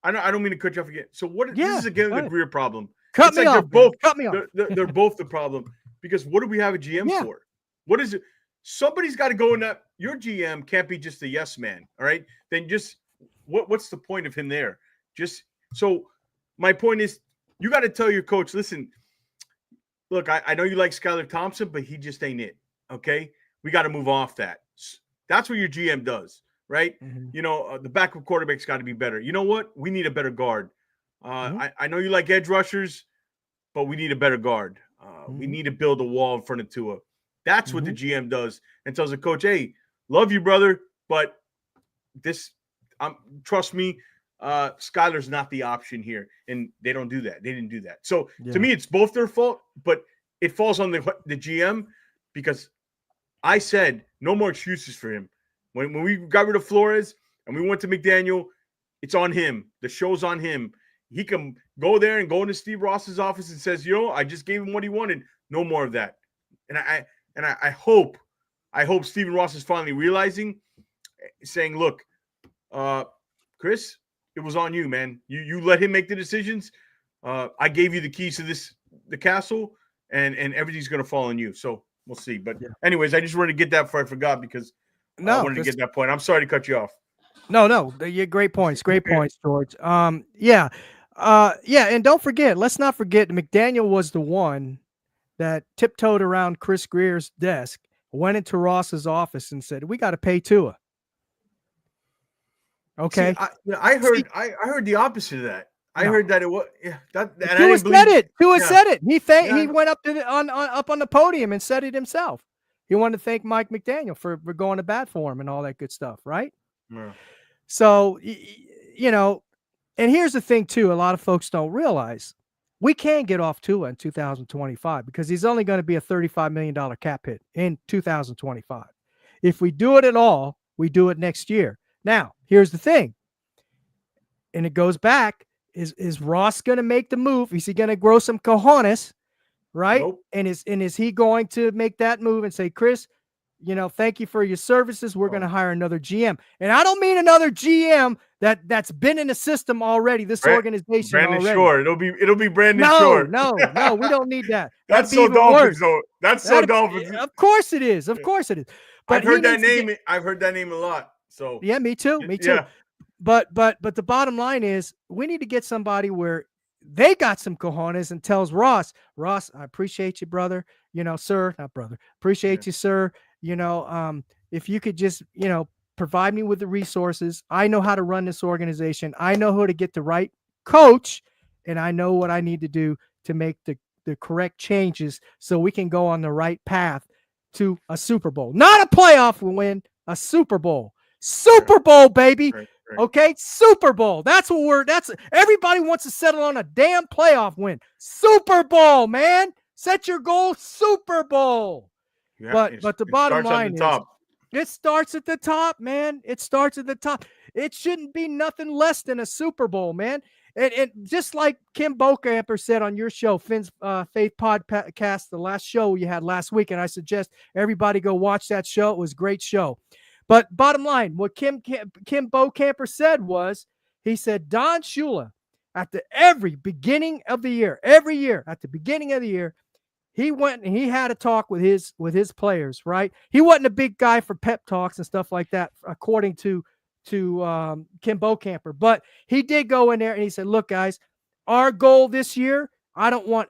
I don't mean to cut you off again. So this is again the Grier problem. Cut me off. Cut me off. They're both the problem, because what do we have a GM for? What is it? Somebody's got to go in that. Your GM can't be just a yes man. All right, then just what's the point of him there? So my point is, you got to tell your coach, listen, look, I know you like Skylar Thompson, but he just ain't it. Okay, we got to move off that. That's what your GM does, right? Mm-hmm. The backup quarterback's got to be better. You know what? We need a better guard. I know you like edge rushers, but we need a better guard. We need to build a wall in front of Tua. That's what the GM does, and tells the coach, "Hey, love you, brother, but trust me, Skyler's not the option here, and they don't do that. They didn't do that. So Yeah. to me, it's both their fault, but it falls on the GM because I said no more excuses for him. When we got rid of Flores and we went to McDaniel, it's on him. The show's on him. He can go there and go into Steve Ross's office and says, I just gave him what he wanted. No more of that. And I hope Stephen Ross is finally realizing, saying, look, Chris, it was on you, man. You let him make the decisions. I gave you the keys to the castle, and everything's gonna fall on you. So we'll see. But anyways, I just wanted to get that before I forgot because I wanted to get that point. I'm sorry to cut you off. No, you great points. Great points, George. Yeah, and don't forget, let's not forget McDaniel was the one that tiptoed around Chris Greer's desk, went into Ross's office and said, "We got to pay Tua." Okay. See, I heard the opposite of that. I heard that it was Tua said it. Tua said it. He went up to up on the podium and said it himself. He wanted to thank Mike McDaniel for going to bat for him and all that good stuff, right? Yeah. So, and here's the thing too, a lot of folks don't realize we can get off Tua in 2025 because he's only going to be a $35 million cap hit in 2025. If we do it at all, we do it next year. Now, here's the thing, and it goes back, is Ross going to make the move? Is he going to grow some cojones, right? Nope. And is he going to make that move and say, Chris, thank you for your services. We're going to hire another GM. And I don't mean another GM that's been in the system already, organization Brandon already. Shore. It'll be Brandon Shore. No, we don't need that. That's so Dolphins, though. That's so Dolphins. Of course it is. Of course it is. But I've heard that name. I've heard that name a lot. So yeah, me too. Yeah. But the bottom line is we need to get somebody where they got some cojones and tells Ross, I appreciate you, brother. Sir, not brother. Appreciate you, sir. If you could just, provide me with the resources. I know how to run this organization. I know who to get the right coach, and I know what I need to do to make the correct changes so we can go on the right path to a Super Bowl. Not a playoff win, a Super Bowl. Super Bowl, baby. Right. Okay, Super Bowl. That's everybody wants to settle on a damn playoff win. Super Bowl, man. Set your goal, Super Bowl. Yeah, but the bottom line is it starts at the top, man. It starts at the top. It shouldn't be nothing less than a Super Bowl, man. And just like Kim Bokamper said on your show, Finn's Faith Podcast, the last show you had last week, and I suggest everybody go watch that show. It was a great show. But bottom line, what Kim Bokamper said was, he said, Don Shula, at every beginning of the year, every year, at the beginning of the year, he went and he had a talk with his players, right? He wasn't a big guy for pep talks and stuff like that, according to Kim Bokamper. But he did go in there and he said, look, guys, our goal this year, I don't want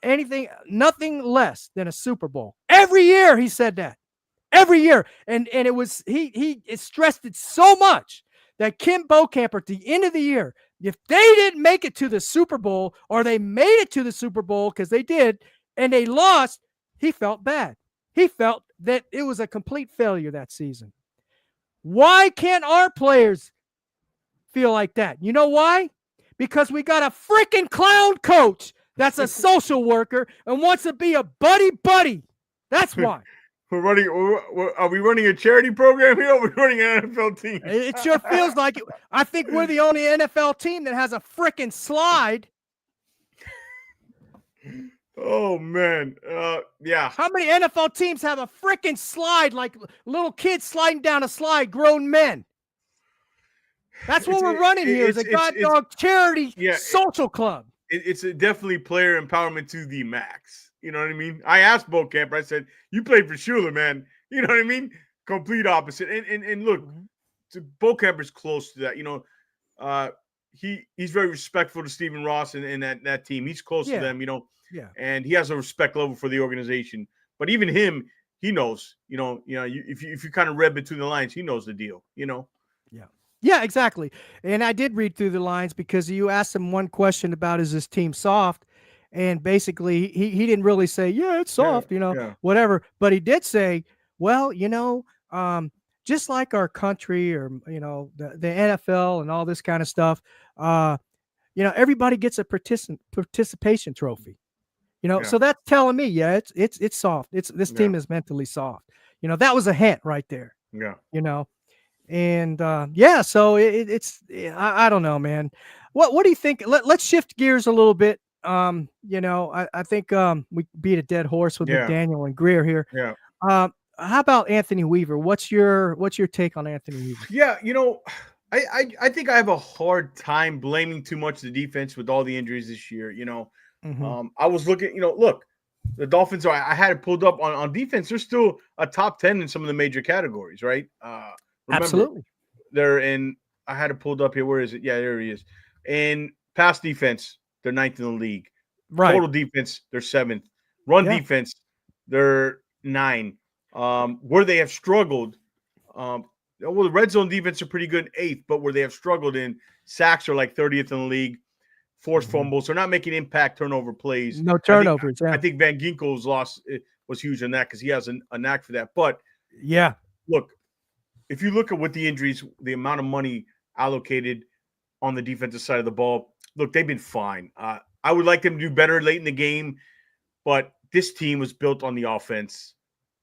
nothing less than a Super Bowl. Every year he said that. Every year. And it was he stressed it so much that Kim Bokamper at the end of the year, if they didn't make it to the Super Bowl or they made it to the Super Bowl, because they did, and they lost, he felt bad. He felt that it was a complete failure that season. Why can't our players feel like that? You know why? Because we got a freaking clown coach that's a social worker and wants to be a buddy. That's why. Are we running a charity program here? Or are we running an NFL team? It sure feels like it. I think we're the only NFL team that has a freaking slide. Oh, man. Yeah. How many NFL teams have a freaking slide, like little kids sliding down a slide, grown men? That's what we're running here, is a goddamn charity social club. It's definitely player empowerment to the max. You know what I mean? I asked Bokamper, I said, you played for Shula, man. You know what I mean? Complete opposite. And look, Bokamper's close to that. He's very respectful to Stephen Ross and that team. He's close to them, Yeah. And he has a respect level for the organization. But even him, he knows, if you kind of read between the lines, he knows the deal, Yeah, exactly. And I did read through the lines because you asked him one question about, is this team soft? And basically he didn't really say, yeah, it's soft, whatever. But he did say, well, just like our country or, the NFL and all this kind of stuff, everybody gets a participation trophy. Yeah. So that's telling me, yeah, it's soft. This Yeah. team is mentally soft. That was a hint right there. Yeah. You know, and yeah, so I don't know, man. What do you think? Let's shift gears a little bit. I think we beat a dead horse with Yeah. McDaniel and Greer here. Yeah. How about Anthony Weaver? What's your take on Anthony Weaver? Yeah. I think I have a hard time blaming too much the defense with all the injuries this year. Mm-hmm. I was looking, look, the Dolphins are, I had it pulled up on defense. They're still a top 10 in some of the major categories, right? Remember, Absolutely. they're in, I had it pulled up here. Where is it? Yeah, there he is. In pass defense, they're ninth in the league. Right. Total defense, they're seventh. Run defense, they're 9. Where they have struggled, well, the red zone defense are pretty good, 8th, but where they have struggled in sacks are like 30th in the league. Forced fumbles, they're not making impact turnover plays. No turnovers. I think Van Ginkel's loss was huge in that because he has a knack for that. But yeah, look, if you look at what the injuries, the amount of money allocated on the defensive side of the ball, look, they've been fine. I would like them to do better late in the game, but this team was built on the offense,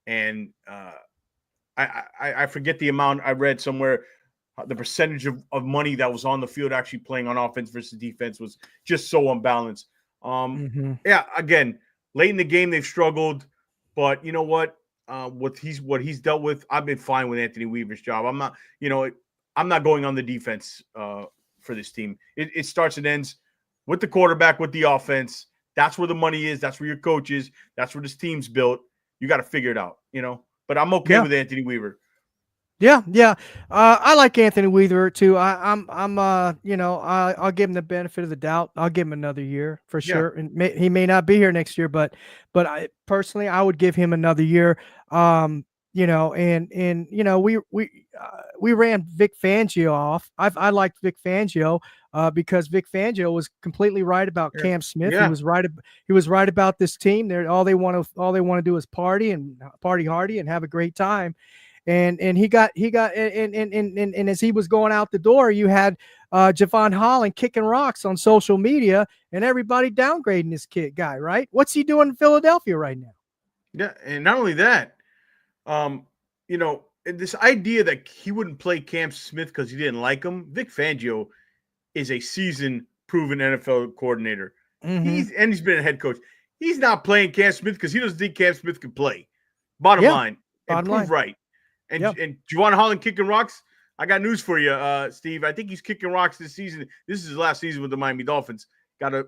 and I forget the amount I read somewhere. The percentage of money that was on the field actually playing on offense versus defense was just so unbalanced. Yeah, again, late in the game they've struggled, but you know what? What he's dealt with, I've been fine with Anthony Weaver's job. I'm not going on the defense for this team. It starts and ends with the quarterback, with the offense. That's where the money is. That's where your coach is. That's where this team's built. You got to figure it out, But I'm okay with Anthony Weaver. Yeah. I like Anthony Weaver too. I'll give him the benefit of the doubt. I'll give him another year for sure. And he may not be here next year, but I personally, I would give him another year. We ran Vic Fangio off. I liked Vic Fangio because Vic Fangio was completely right about Cam Smith. Yeah. He was right about this team. All they want to do is party hardy and have a great time. And he got and as he was going out the door, you had Javon Holland kicking rocks on social media and everybody downgrading this guy, right? What's he doing in Philadelphia right now? Yeah, and not only that, this idea that he wouldn't play Cam Smith because he didn't like him. Vic Fangio is a seasoned, proven NFL coordinator. Mm-hmm. He's been a head coach. He's not playing Cam Smith because he doesn't think Cam Smith can play. Bottom line, and prove right. And Javon Holland kicking rocks. I got news for you, Steve. I think he's kicking rocks this season. This is his last season with the Miami Dolphins. I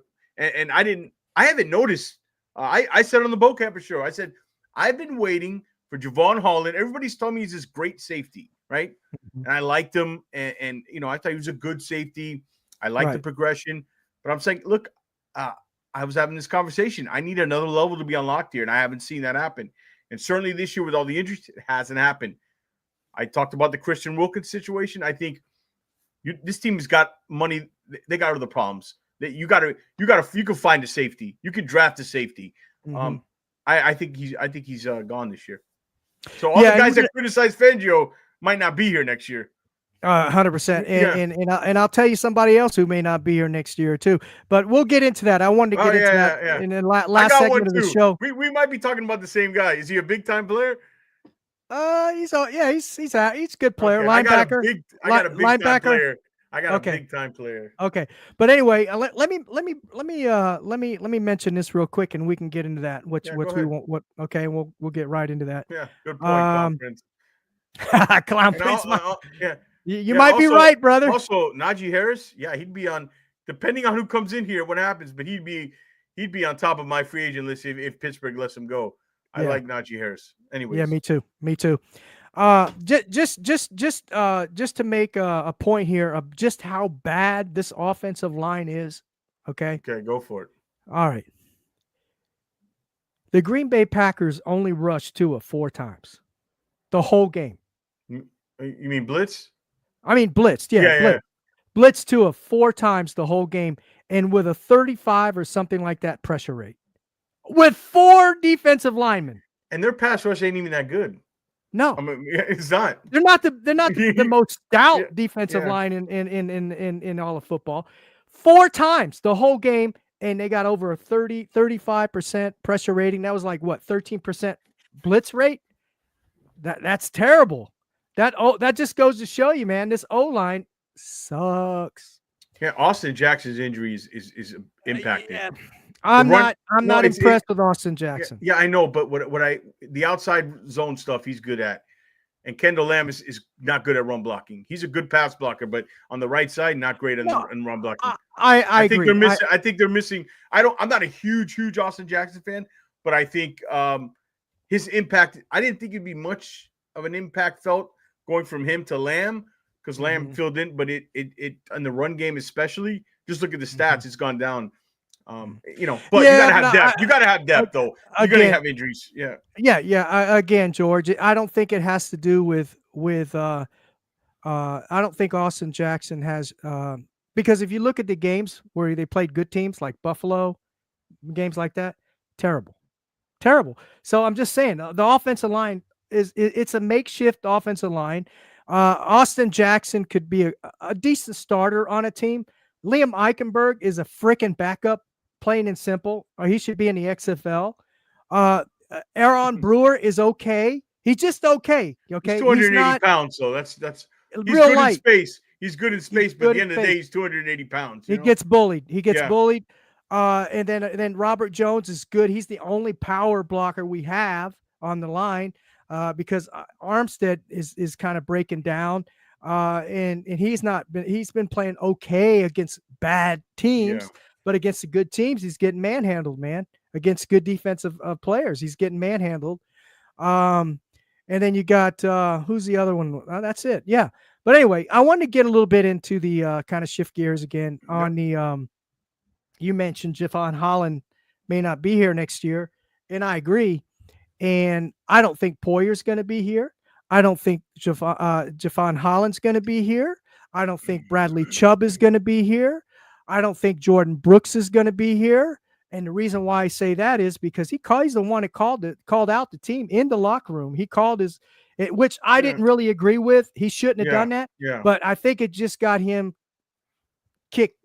haven't noticed. I said on the Bo Camper show, I said, I've been waiting for Javon Holland. Everybody's telling me he's this great safety, right? Mm-hmm. And I liked him. And I thought he was a good safety. I liked the progression. But I'm saying, look, I was having this conversation. I need another level to be unlocked here, and I haven't seen that happen. And certainly this year with all the injuries, it hasn't happened. I talked about the Christian Wilkins situation. I think this team has got money. They got other problems. You can find a safety. You can draft a safety. Mm-hmm. I think he's gone this year. So all the guys that criticize Fangio might not be here next year. 100%. And I'll tell you somebody else who may not be here next year too. But we'll get into that. I wanted to get into that in the last segment of the show. We might be talking about the same guy. Is he a big time player? He's a good player. Okay. Linebacker. I got a big time player. I got a big time player. Okay, but anyway, let me mention this real quick, and we can get into that. Which we want. Okay, we'll get right into that. Yeah, good point, Clown Prince. Clown Prince. You might be right, brother. Also, Najee Harris. Yeah, he'd be on. Depending on who comes in here, what happens, but he'd be on top of my free agent list if Pittsburgh lets him go. I like Najee Harris. Anyways. Yeah, me too. Just to make a point here of just how bad this offensive line is. Okay, go for it. All right. The Green Bay Packers only rushed Tua 4 times, the whole game. You mean blitz? I mean blitzed. Yeah. Blitzed Tua 4 times the whole game, and with a 35 or something like that pressure rate, with 4 defensive linemen. And their pass rush ain't even that good. No, I mean, it's not. they're not the most Yeah, stout defensive yeah. line in all of football. 4 times the whole game, and they got over a 35% pressure rating. That was like what, 13% blitz rate? That's terrible. That just goes to show you, man, this O-line sucks. Yeah, Austin Jackson's injury is impacting. Yeah. The I'm run, not I'm no, not it's impressed with Austin yeah, Jackson. yeah, I know, but the outside zone stuff he's good at, and Kendall Lamb is not good at run blocking. He's a good pass blocker, but on the right side, not great No, in run blocking. I I think they're agree. missing. I think they're missing. I'm not a huge Austin Jackson fan, but I think his impact. I didn't think it'd be much of an impact felt going from him to Lamb because Lamb filled in, but it in the run game especially. Just look at the stats; it's gone down. But you got to have depth. You got to have depth, though. You're going to have injuries. Yeah. Yeah. Again, George, I don't think it has to do with. I don't think Austin Jackson has because if you look at the games where they played good teams like Buffalo, games like that, terrible. So I'm just saying the offensive line it's a makeshift offensive line. Austin Jackson could be a decent starter on a team. Liam Eichenberg is a freaking backup, plain and simple. He should be in the XFL. Aaron Brewer is okay. He's just okay. Okay, He's 280 not pounds, so that's he's real good light. in space. He's good in space, but at the end of the day, he's 280 pounds. He gets bullied. And then Robert Jones is good. He's the only power blocker we have on the line because Armstead is kind of breaking down. And he's been playing okay against bad teams, but against the good teams, he's getting manhandled, man. Against good defensive players, he's getting manhandled. And then you got who's the other one? That's it. Yeah. But anyway, I wanted to get a little bit into the kind of shift gears again on the you mentioned Javon Holland may not be here next year, and I agree. And I don't think Poyer's going to be here. I don't think Javon Holland's going to be here. I don't think Bradley Chubb is going to be here. I don't think Jordan Brooks is going to be here. And the reason why I say that is because he's the one that called out the team in the locker room. He called which I didn't really agree with. He shouldn't have done that. Yeah. But I think it just got him kicked,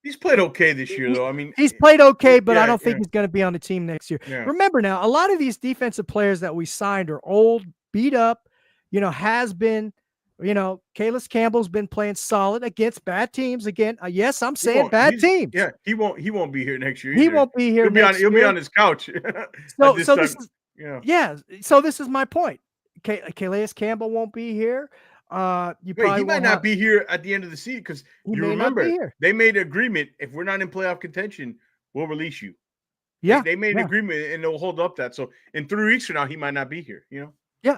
He's played okay this year, though. I mean, he's played okay, but I don't think he's going to be on the team next year. Yeah. Remember now, a lot of these defensive players that we signed are old, beat up, has been, Calais Campbell's been playing solid against bad teams again. Yes, I'm saying bad teams. Yeah, he won't be here next year. He won't be here next year. He'll be on his couch. So this is my point. Calais Campbell won't be here. He might not be here at the end of the season because you remember they made an agreement. If we're not in playoff contention, we'll release you. Yeah, they made an agreement and they'll hold up that. So in 3 weeks from now, he might not be here. Yeah,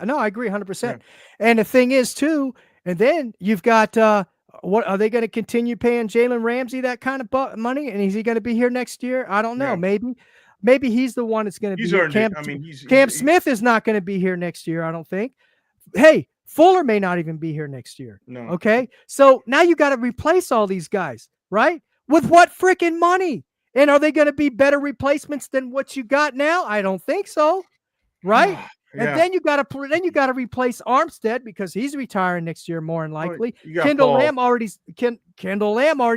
no, I agree 100%. And the thing is too, and then you've got what are they going to continue paying Jalen Ramsey that kind of money? And is he going to be here next year? I don't know. Yeah. Maybe he's the one that's going to be here. Cam Smith is not going to be here next year, I don't think. Hey, Fuller may not even be here next year. No. Okay. So now you got to replace all these guys, right? With what freaking money? And are they going to be better replacements than what you got now? I don't think so. Right. And then you got to replace Armstead because he's retiring next year more than likely. Kendall Lamb already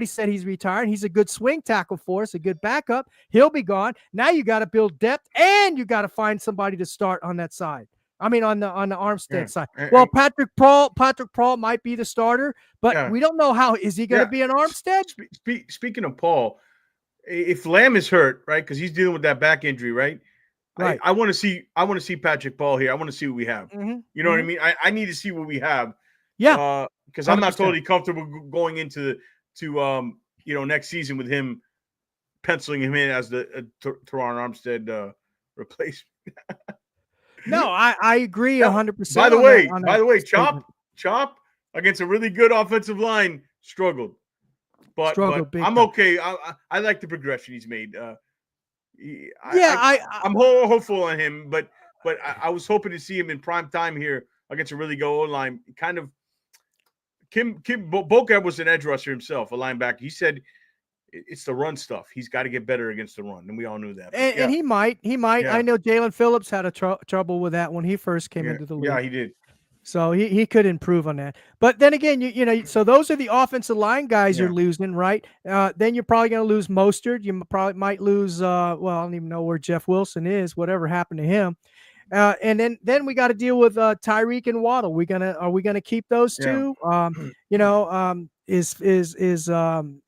said he's retiring. He's a good swing tackle for us, a good backup. He'll be gone. Now you got to build depth and you got to find somebody to start on that side. I mean, on the Armstead side. Well, Patrick Paul might be the starter, but we don't know how. Is he going to be an Armstead? Speaking of Paul, if Lamb is hurt, right, because he's dealing with that back injury, right? Right. I want to see Patrick Paul here. I want to see what we have. Mm-hmm. You know what I mean? I need to see what we have. Yeah. Because I'm not totally comfortable going into next season with him penciling him in as the Teron Armstead replacement. No, I agree 100%. By the way, Chop against a really good offensive line struggled. But I'm okay. I like the progression he's made. I'm hopeful on him, but I was hoping to see him in prime time here against a really good O-line. Kind of, Kim Bocab was an edge rusher himself, a linebacker. He said it's the run stuff. He's got to get better against the run, and we all knew that. And he might. Yeah. I know Jalen Phillips had a trouble with that when he first came into the league. Yeah, he did. So he could improve on that. But then again, you know, so those are the offensive line guys you're losing, right? Then you're probably going to lose Mostert. You probably might lose, well, I don't even know where Jeff Wilson is, whatever happened to him. And then we got to deal with Tyreek and Waddle. Are we gonna keep those two? You know, is Durham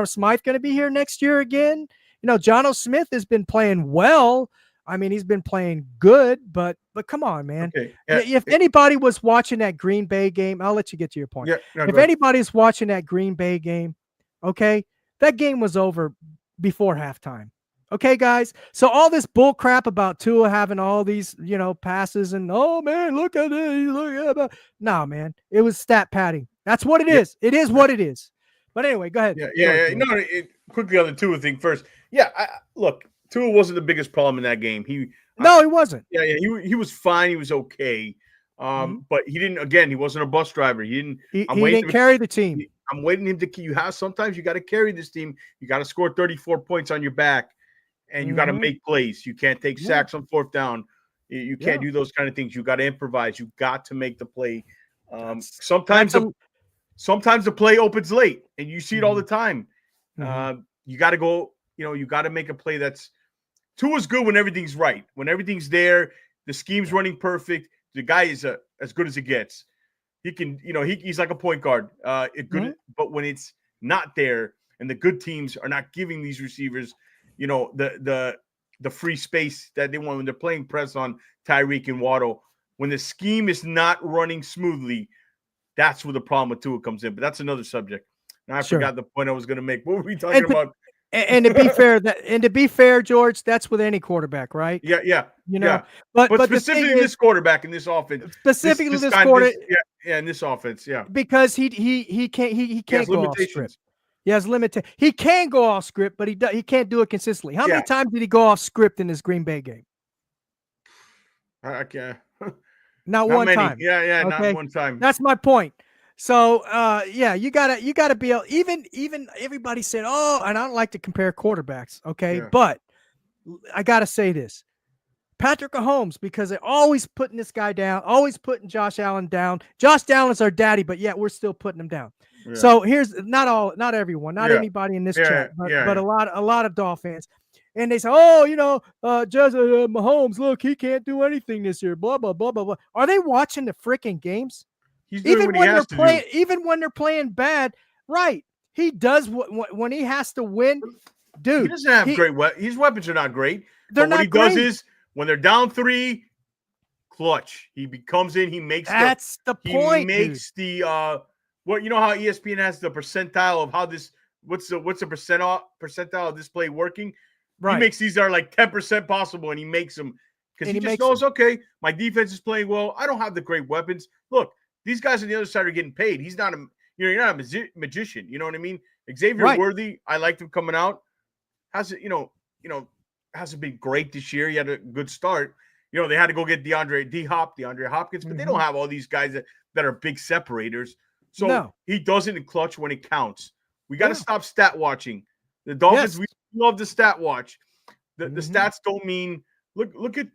Smythe going to be here next year again? You know, Jono Smith has been playing well. I mean, he's been playing good, but come on, man. Okay. If anybody was watching that Green Bay game, I'll let you get to your point. If anybody's watching that Green Bay game, okay, that game was over before halftime. Okay, guys. So all this bull crap about Tua having all these, you know, passes and, oh man, look at it. Look at that. No, man, it was stat padding. That's what it is. It is what it is. But anyway, go ahead. No, quickly on the Tua thing first. Yeah, look, Tua wasn't the biggest problem in that game. He wasn't. Yeah, he was fine. He was okay. But he didn't. Again, he wasn't a bus driver. He didn't. He didn't carry the team. I'm waiting him to. Sometimes you got to carry this team. You got to score 34 points on your back. And you got to make plays. You can't take sacks on fourth down. You can't do those kind of things. You got to improvise. You got to make the play. Sometimes the play opens late, and you see it all the time. You got to go. You know, you got to make a play that's. Tua's good when everything's right. When everything's there, the scheme's running perfect. The guy is as good as it gets. He can. You know, he's like a point guard. But when it's not there, and the good teams are not giving these receivers, you know, the free space that they want when they're playing press on Tyreek and Waddle. When the scheme is not running smoothly, that's where the problem with Tua comes in. But that's another subject. Now I forgot the point I was going to make. What were we talking about? And to be fair, George, that's with any quarterback, right? Yeah. You know, but specifically this quarterback in this offense. Specifically this quarterback. In this offense, because he can't go off script. He has limited. He can go off script, but he can't do it consistently. How many times did he go off script in this Green Bay game? I can't. Not one time. Yeah, okay? Not one time. That's my point. So, you gotta be able. Even everybody said, oh, and I don't like to compare quarterbacks, okay, but I gotta say this. Patrick Mahomes, because they're always putting this guy down, always putting Josh Allen down. Josh Allen's our daddy, but yet we're still putting him down. Yeah. So here's not everyone, not anybody in this chat, but a lot of Dolphins, and they say, oh, you know, Mahomes, look, he can't do anything this year. Blah blah blah blah blah. Are they watching the freaking games? He's doing what he has to do. Even when they're playing bad, right? He does when he has to win, dude. He doesn't have great weapons. His weapons are not great. They're not what he does is when they're down 3, clutch. He comes in. He makes. That's the point. He makes the you know how ESPN has the percentile of how this. What's the percentile of this play working? Right. He makes these are like 10% possible, and he makes them because he just knows. Okay, my defense is playing well. I don't have the great weapons. Look, these guys on the other side are getting paid. He's not you're not a magician. You know what I mean? Xavier Worthy, I liked him coming out. Hasn't been great this year. He had a good start. You know, they had to go get DeAndre Hopkins, but they don't have all these guys that are big separators. So he does it in clutch when it counts. We got to stop stat watching. The Dolphins, we love the stat watch. The stats don't mean look at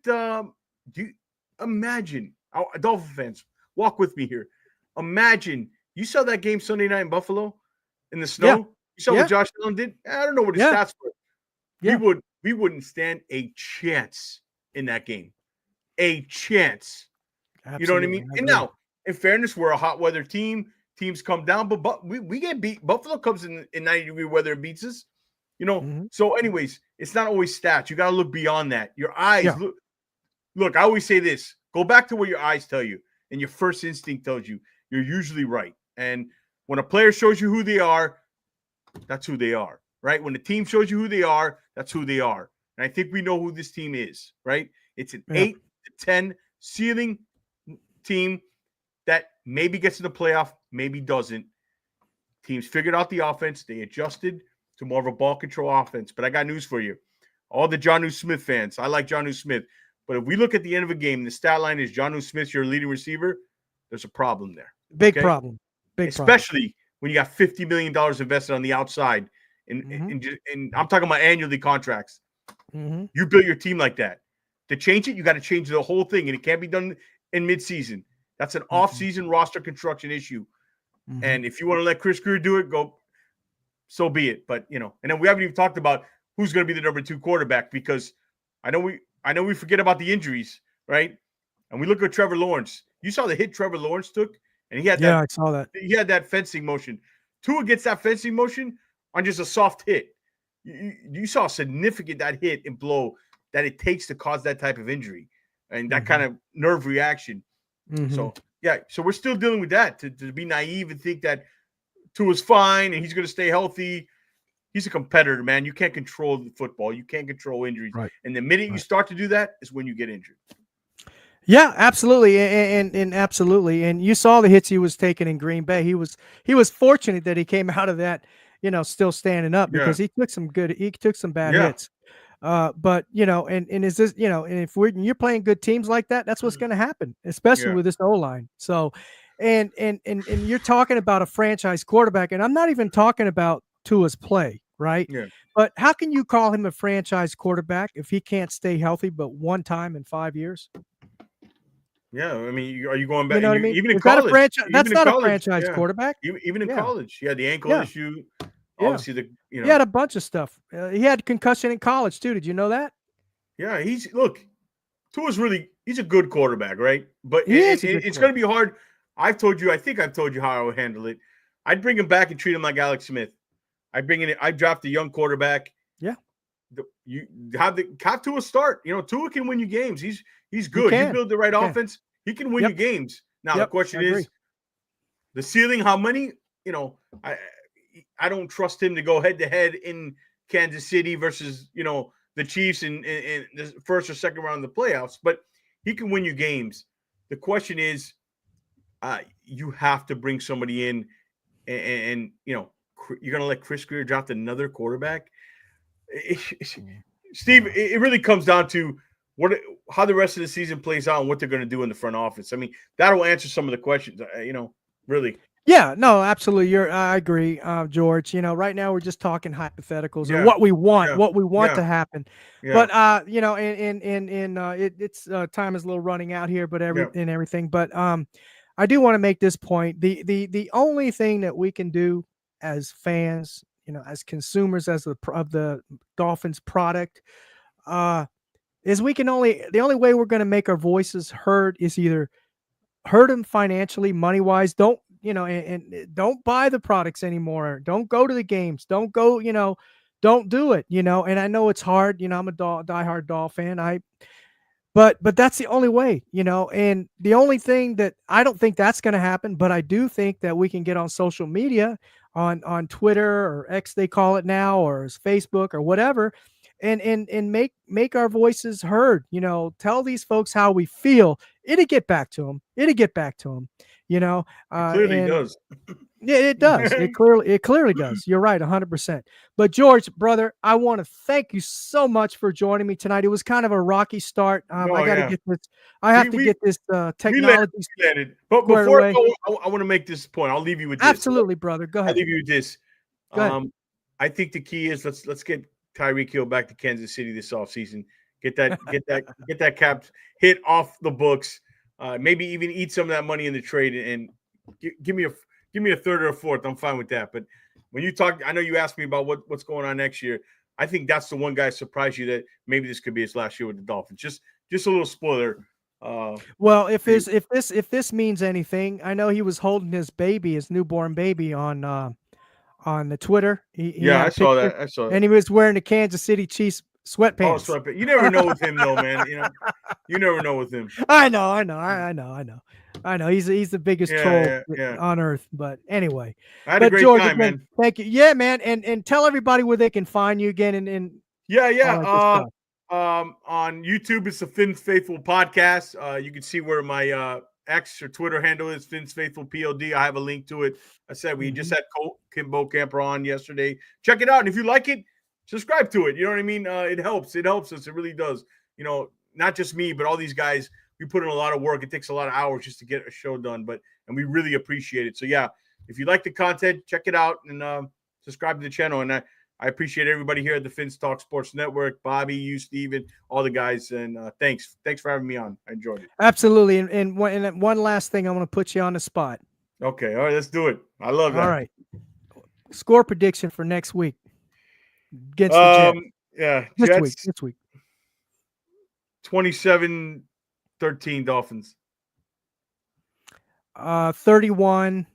imagine Dolphin fans, walk with me here. Imagine you saw that game Sunday night in Buffalo in the snow. Yeah. You saw what Josh Allen did? I don't know what his stats were. Yeah. We wouldn't stand a chance in that game. A chance. Absolutely. You know what I mean? And now, in fairness, we're a hot weather team. Teams come down, but we get beat. Buffalo comes in 90-degree weather and beats us. You know, so anyways, it's not always stats. You got to look beyond that. Your eyes, look, I always say this. Go back to what your eyes tell you and your first instinct tells you. You're usually right. And when a player shows you who they are, that's who they are, right? When the team shows you who they are, that's who they are. And I think we know who this team is, right? It's an 8 to 10 ceiling team that maybe gets in the playoff, maybe doesn't. Teams figured out the offense. They adjusted to more of a ball control offense. But I got news for you. All the Jonnu Smith fans, I like Jonnu Smith. But if we look at the end of a game, the stat line is Jonnu Smith's your leading receiver, there's a problem there. Big problem. Especially when you got $50 million invested on the outside, and I'm talking about annually contracts. You built your team like that. To change it, you got to change the whole thing, and it can't be done in midseason. That's an off-season roster construction issue. And if you want to let Chris Greer do it, go. So be it. But and then we haven't even talked about who's going to be the number 2 quarterback, because I know we forget about the injuries, right? And we look at Trevor Lawrence. You saw the hit Trevor Lawrence took, and he had I saw that. He had that fencing motion. Tua gets that fencing motion on just a soft hit. You saw significant that hit and blow that it takes to cause that type of injury and that kind of nerve reaction. So so we're still dealing with that. To be naive and think that Tua's fine and he's going to stay healthy. He's a competitor, man. You can't control the football. You can't control injuries. Right. And the minute you start to do that is when you get injured. Yeah, absolutely, and absolutely. And you saw the hits he was taking in Green Bay. He was fortunate that he came out of that, still standing up, because he took some bad hits. But and is this, and if you're playing good teams like that, that's what's going to happen, especially with this O-line. So, and you're talking about a franchise quarterback, and I'm not even talking about Tua's play, right? Yeah. But how can you call him a franchise quarterback if he can't stay healthy but one time in 5 years? Yeah, I mean, are you going back? You know what I mean? Even in Is that college, that's not a franchise quarterback. Even in college, the ankle issue. Obviously, he had a bunch of stuff. He had concussion in college too. Did you know that? Yeah, Tua's he's a good quarterback, right? But it's going to be hard. I think I've told you how I would handle it. I'd bring him back and treat him like Alex Smith. I draft a young quarterback. Yeah. You have Tua start. Tua can win you games. He's good. You build the right offense, he can win you games. Now the question is the ceiling. How many? I don't trust him to go head to head in Kansas City versus the Chiefs in the first or second round of the playoffs. But he can win you games. The question is, you have to bring somebody in, and you're going to let Chris Greer draft another quarterback. Steve, it really comes down to how the rest of the season plays out and what they're going to do in the front office. I mean, that'll answer some of the questions, really. Yeah, no, absolutely. I agree, George. Right now we're just talking hypotheticals and what we want to happen. Yeah. But it's time is a little running out here, but everything. But I do want to make this point. The only thing that we can do as fans, as consumers of the Dolphins product, is the only way we're going to make our voices heard is either hurt them financially, money wise. Don't don't buy the products anymore. Don't go to the games. Don't go. Don't do it. And I know it's hard. I'm a diehard Doll fan. But that's the only way. And the only thing that I don't think that's going to happen, but I do think that we can get on social media, on Twitter or X they call it now, or Facebook or whatever, and make our voices heard. Tell these folks how we feel. It'll get back to them. It clearly does. Yeah, it does. It clearly does. You're right, 100%. But George, brother, I want to thank you so much for joining me tonight. It was kind of a rocky start. I got to get this. I have to get this technology. But before I want to make this point. I'll leave you with this. Absolutely, brother. Go ahead. I'll leave you with this. Go ahead. I think the key is let's get Tyreek Hill back to Kansas City this offseason. Get that cap hit off the books. Maybe even eat some of that money in the trade and give me a third or a fourth. I'm fine with that. But when you talk, I know you asked me about what's going on next year. I think that's the one guy surprised you that maybe this could be his last year with the Dolphins. Just a little spoiler. Well, if this means anything, I know he was holding his newborn baby on the Twitter. I saw that. And he was wearing the Kansas City Chiefs sweatpants. Oh, sweatpants. You never know with him, though, man. You never know with him. I know. He's the biggest troll on earth. But anyway, I had a great time, man. Thank you. Yeah, man. And tell everybody where they can find you again. And on YouTube, it's the Fins Faithful podcast. You can see where my X or Twitter handle is, Fins Faithful PLD. I have a link to it. I said we just had Kim Bocamper on yesterday. Check it out, and if you like it, subscribe to it. You know what I mean? It helps. It helps us. It really does. Not just me, but all these guys. We put in a lot of work. It takes a lot of hours just to get a show done, and we really appreciate it. So yeah, if you like the content, check it out and subscribe to the channel. And I appreciate everybody here at the Fins Talk Sports Network, Bobby, you, Steven, all the guys. And thanks for having me on. I enjoyed it. Absolutely. And one last thing, I want to put you on the spot. Okay. All right. Let's do it. I love that. All right. Score prediction for next week against the Jets. Yeah. This week. 27-13 Dolphins. 31-13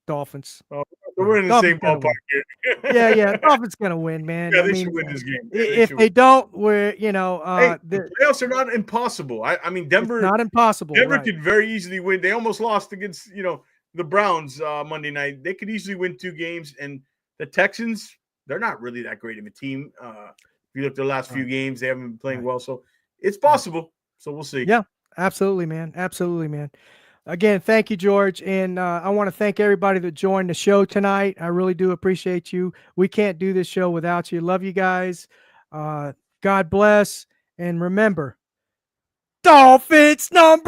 Dolphins. Oh, we're in the same ballpark here. Yeah. Dolphins gonna win, man. Yeah, they should win this game. If they don't, we're the playoffs are not impossible. I mean, Denver. It's not impossible. Denver right. could very easily win. They almost lost against the Browns Monday night. They could easily win 2 games. And the Texans, they're not really that great of a team. If you look at the last few games, they haven't been playing well. So it's possible. So we'll see. Yeah, absolutely, man. Absolutely, man. Again, thank you, George. And I want to thank everybody that joined the show tonight. I really do appreciate you. We can't do this show without you. Love you guys. God bless. And remember, Dolphins #1.